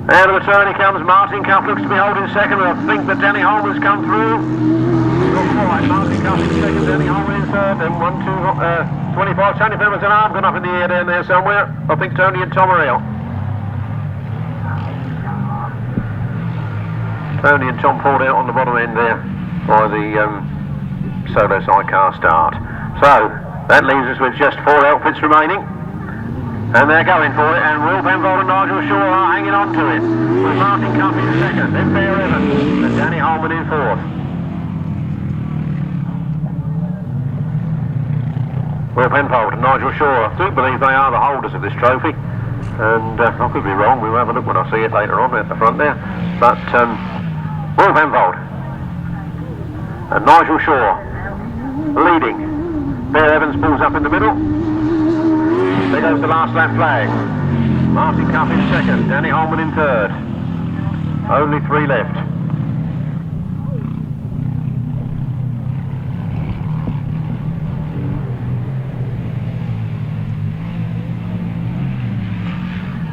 Out of the turn he comes. Martin Cuff looks to be holding second. I think that Danny Holman's come through. Not quite. Martin Cuff in second, Danny Holman in third. Then 25. Tony Fenner's an arm gone up in the air down there somewhere. I think Tony and Tom are out. Tony and Tom pulled out on the bottom end there by the solo sidecar start. So that leaves us with just 4 outfits remaining. And they're going for it, and Will Penfold and Nigel Shaw are hanging on to it. With Martin Cuff in second, then Bear Evans, and Danny Holman in fourth. Will Penfold and Nigel Shaw, I do believe they are the holders of this trophy. And I could be wrong, we'll have a look when I see it later on at the front there. But Will Penfold and Nigel Shaw leading. Bear Evans pulls up in the middle. There goes the last lap flag. Martin Cuff in second, Danny Holman in third. Only 3 left.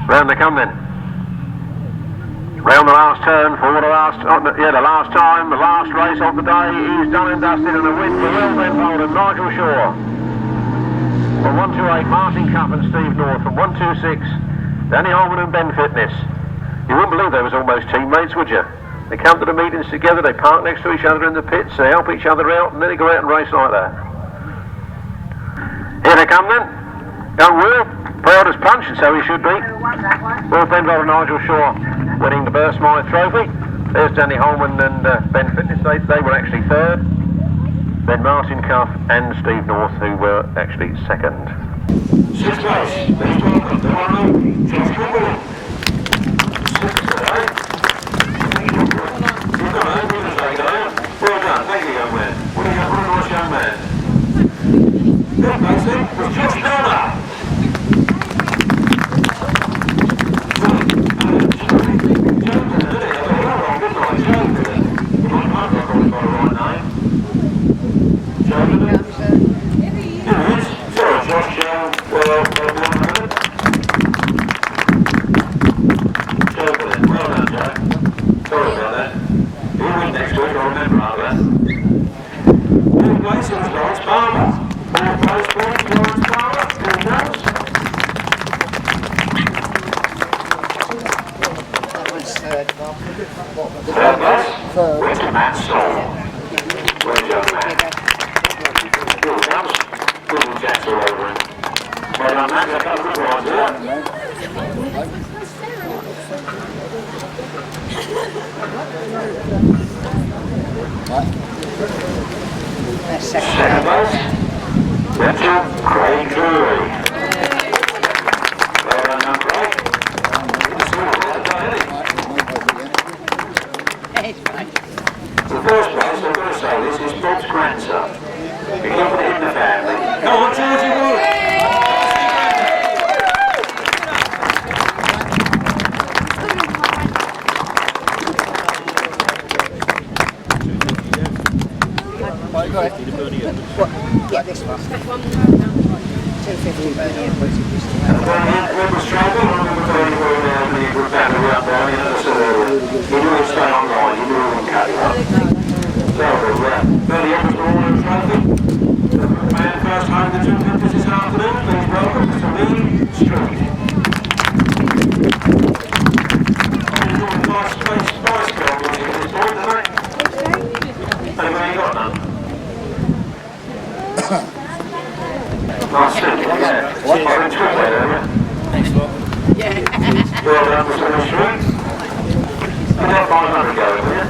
Round they come then. Round the last turn for the last, the last time, the last race of the day is done and dusted, and a win for Will Penfold and Nigel Shaw. From 128, Martin Cuff and Steve North. From 126, Danny Holman and Ben Fitness. You wouldn't believe they was almost teammates, would you? They come to the meetings together, they park next to each other in the pits, they help each other out, and then they go out and race like that. Here they come then. Young Will, proud as punch, and so he should be. Will Penfold and Nigel Shaw winning the Fenn-Smith trophy. There's Danny Holman and Ben Fitness. They were actually third. Then Martin Cuff and Steve North, who were actually second. 6th place, please welcome the Honourable T.Colvin. 6th today. Well done, thank you, young man. What a nice young man. 5th place then was Josh Miller. Drury. Well done, young Craig. The first place, I've got to say, this is Bob's grandson. We're keeping it in the family. Come on, Georgie Wood! What? Yeah, this one. 250 Bernie. And the struggle, I'm going to tell you where now, the good family up there, you know, so you do it stay online, you do it on cut up. So, Bernie Evans for all the trophy. The man first home the 250 this afternoon, please welcome Mr. Lee Stuart. I'm enjoying the nice space, nice girl, down the street. You don't 500 going, will you?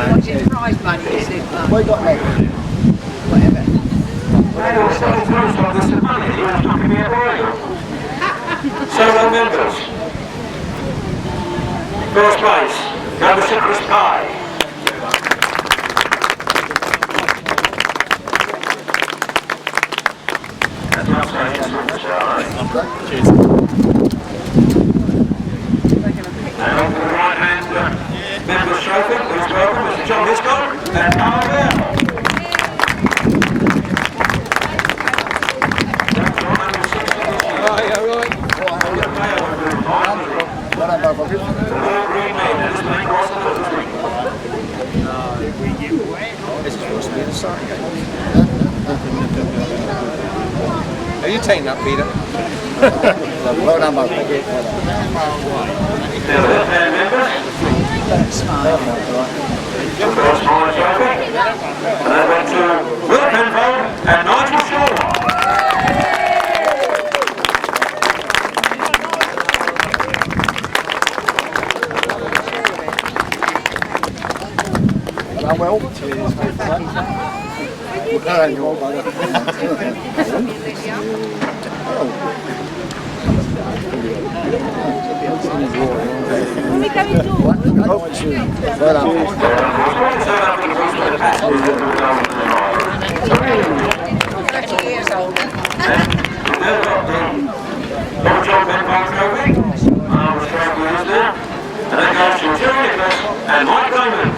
What's your prize money, is it? We got that. Whatever. Well, it's not first of this money. You're not giving it away. Solo members. First place, number 6 was Pie. That's not saying it's not the show, Cheers. And on to the right hand, members trophy, please welcome Mr. John Hickmott and Karl. Are you taking that, Peter? Well done, mate. The left-hand members. First prize trophy. And that went to Will Penfold and Nigel Shaw. Well, cheers, you're all better. And that goes to Drury and A.Colvin.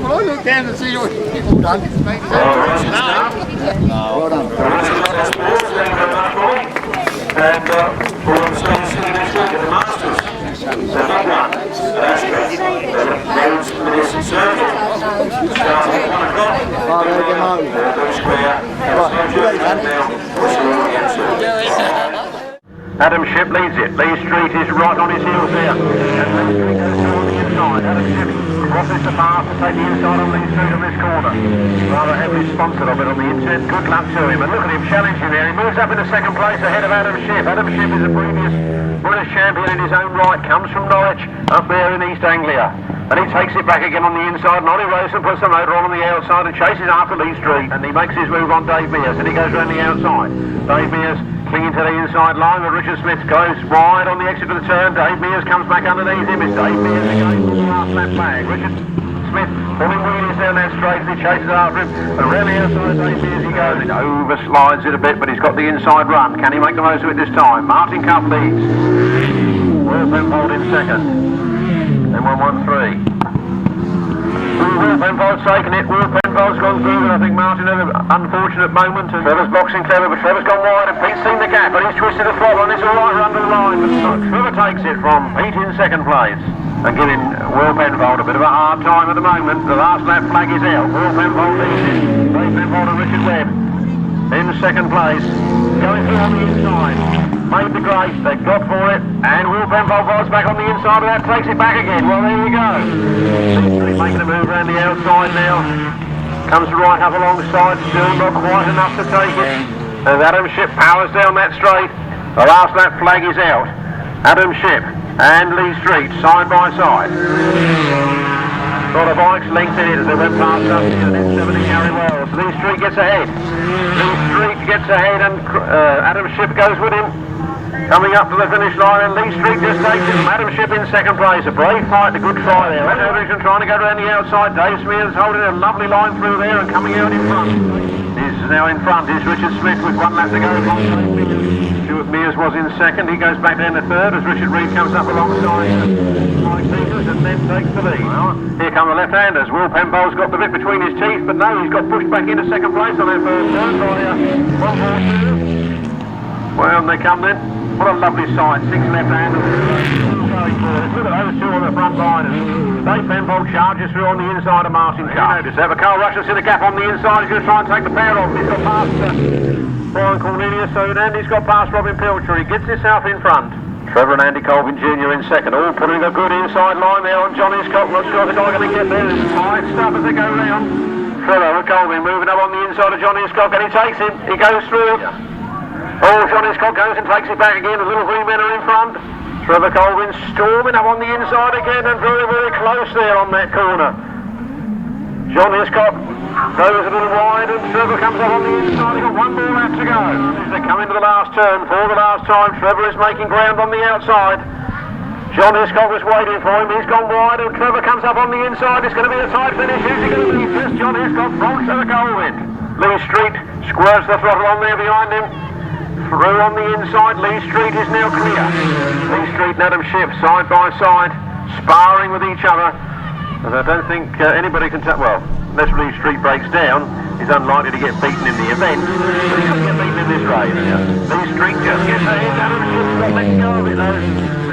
Well, I look down and see what people done. Well done. And all of the states sitting next week at the Masters. So big one. That's Rhodes Medicine Circuit. Starts at 1 o'clock. Adam Shipp leads it. Lee Street is right on his heels here. And Lee Street goes through on the inside. Adam Shipp crosses the path to take the inside on Lee Street on this corner. Rather heavily sponsored of it on the inside. Good luck to him. And look at him challenging there. He moves up into second place ahead of Adam Shipp. Adam Shipp is a previous British champion in his own right. Comes from Norwich up there in East Anglia. And he takes it back again on the inside. Rayson puts the motor on the outside and chases after Lee Street. And he makes his move on Dave Mears. And he goes round the outside. Dave Mears clinging to the inside line, but Richard Smith goes wide on the exit of the turn. Dave Mears comes back underneath him. It's Dave Mears again for the last lap flag. Richard Smith pulling wheelies down that straight as he chases after him. And around the outside of Dave Mears he goes. It overslides it a bit, but he's got the inside run. Can he make the most of it this time? Martin Cuff leads. Will Penfold in second. Then 1-1-3. Will Penfold's taken it. Will Penfold's gone through, but I think Martin had an unfortunate moment. And Trevor's boxing clever, but Trevor's gone wide, and Pete's seen the gap, and he's twisted the throttle, and it's all right run to the line. But Trevor takes it from Pete in second place, and giving Will Penfold a bit of a hard time at the moment. The last lap flag is out. Will Penfold leads it. Dave Penfold and Richard Webb in second place, going through on the inside. Made the grace, they got for it, and Will Penfold was back on the inside of that, takes it back again. Well, there you go. He's making a move around the outside now. Comes right up alongside, still not quite enough to take it. And Adam Shipp powers down that straight. The last lap flag is out. Adam Shipp and Lee Street side by side. Got a bike's length in it as they went past us and then 70 Gary Wells. Lee Street gets ahead. Lee Street gets ahead and Adam Shipp goes with him. Coming up to the finish line, and Lee Street just takes it from Adam Shipp in second place. A brave fight, a good try there. Etherington trying to go around the outside. Dave Mears holding a lovely line through there and coming out in front. Is now in front is Richard Smith with 1 lap to go. Stuart Mears was in second. He goes back down to third as Richard Reed comes up alongside Mike Peters and then takes the lead. Well, here come the left-handers. Will Penfold's got the bit between his teeth, but no, he's got pushed back into second place on that first turn by 1-4-2. Well, they come then. What a lovely sight. 6 left-handers. Going forward. Look at those two on the front line. Dave Penfold charges through on the inside of Martin Karl. You notice that, but Karl Rushen see the gap on the inside. He's going to try and take the pair off. He's got past Brian Cornelius, so Andy's got past Robin Pilcher. He gets himself in front. Trevor and Andy Colvin Jr. in second, all putting a good inside line there on Johnny Scott. Not sure the guy going to get there. It's tight stuff as they go round. Trevor and Colvin moving up on the inside of Johnny Scott, and he takes him. He goes through. Oh, Johnny Scott goes and takes it back again. The little green men are in front. Trevor Colvin storming up on the inside again and very, very close there on that corner. Johnny Scott goes a little wide and Trevor comes up on the inside. He's got one more lap to go. As they come into the last turn for the last time, Trevor is making ground on the outside. Johnny Scott was waiting for him. He's gone wide and Trevor comes up on the inside. It's going to be a tight finish. Who's he going to be? First Johnny Scott from Trevor Colvin. Lee Street squirts the throttle on there behind him. Through on the inside, Lee Street is now clear. Lee Street and Adam Shipp side by side, sparring with each other. And I don't think anybody can tell, well, unless Lee Street breaks down, he's unlikely to get beaten in the event. But he's going to get beaten in this race. Lee Street just gets ahead, Adam Shipp's got let go of it though.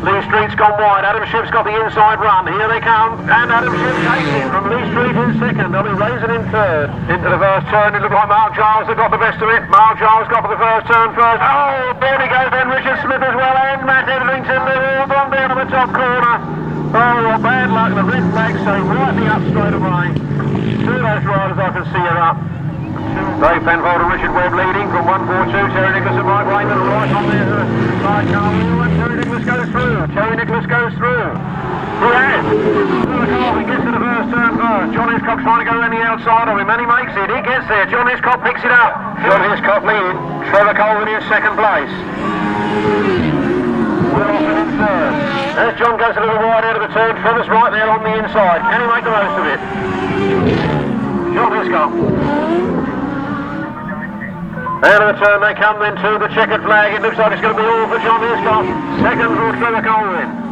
Lee Street's gone wide, Adam Shipp's got the inside run, here they come, and Adam Shipp takes it from Lee Street in second, they'll be Rayson in third. Into the first turn, it looked like Mark Giles had got the best of it, Mark Giles got for the first turn first. Oh, there he goes then, Richard Smith as well, and Matt Etherington, they're all gone down to the top corner. Oh, well, bad luck, the red flag saying lightning up straight away. Two of those riders I can see are up. Dave Penfold and Richard Webb leading from 142. Terry Nicholas and Mike Raymond right on there. Sidecar wheel and Terry Nicholas goes through. Terry Nicholas goes through. He has. He gets to the first turn first. John Hiscock's trying to go around the outside of him and he makes it. He gets there. John Hiscock picks it up. John Hiscock leading. Trevor Colvin in second place. Will Offen in third. As John goes a little wide out of the turn, Trevor's right there on the inside. Can he make the most of it? John Hiscock. Out of the turn they come then to the checkered flag. It looks like it's going to be all for John Hiscock. Second for Trevor Colvin.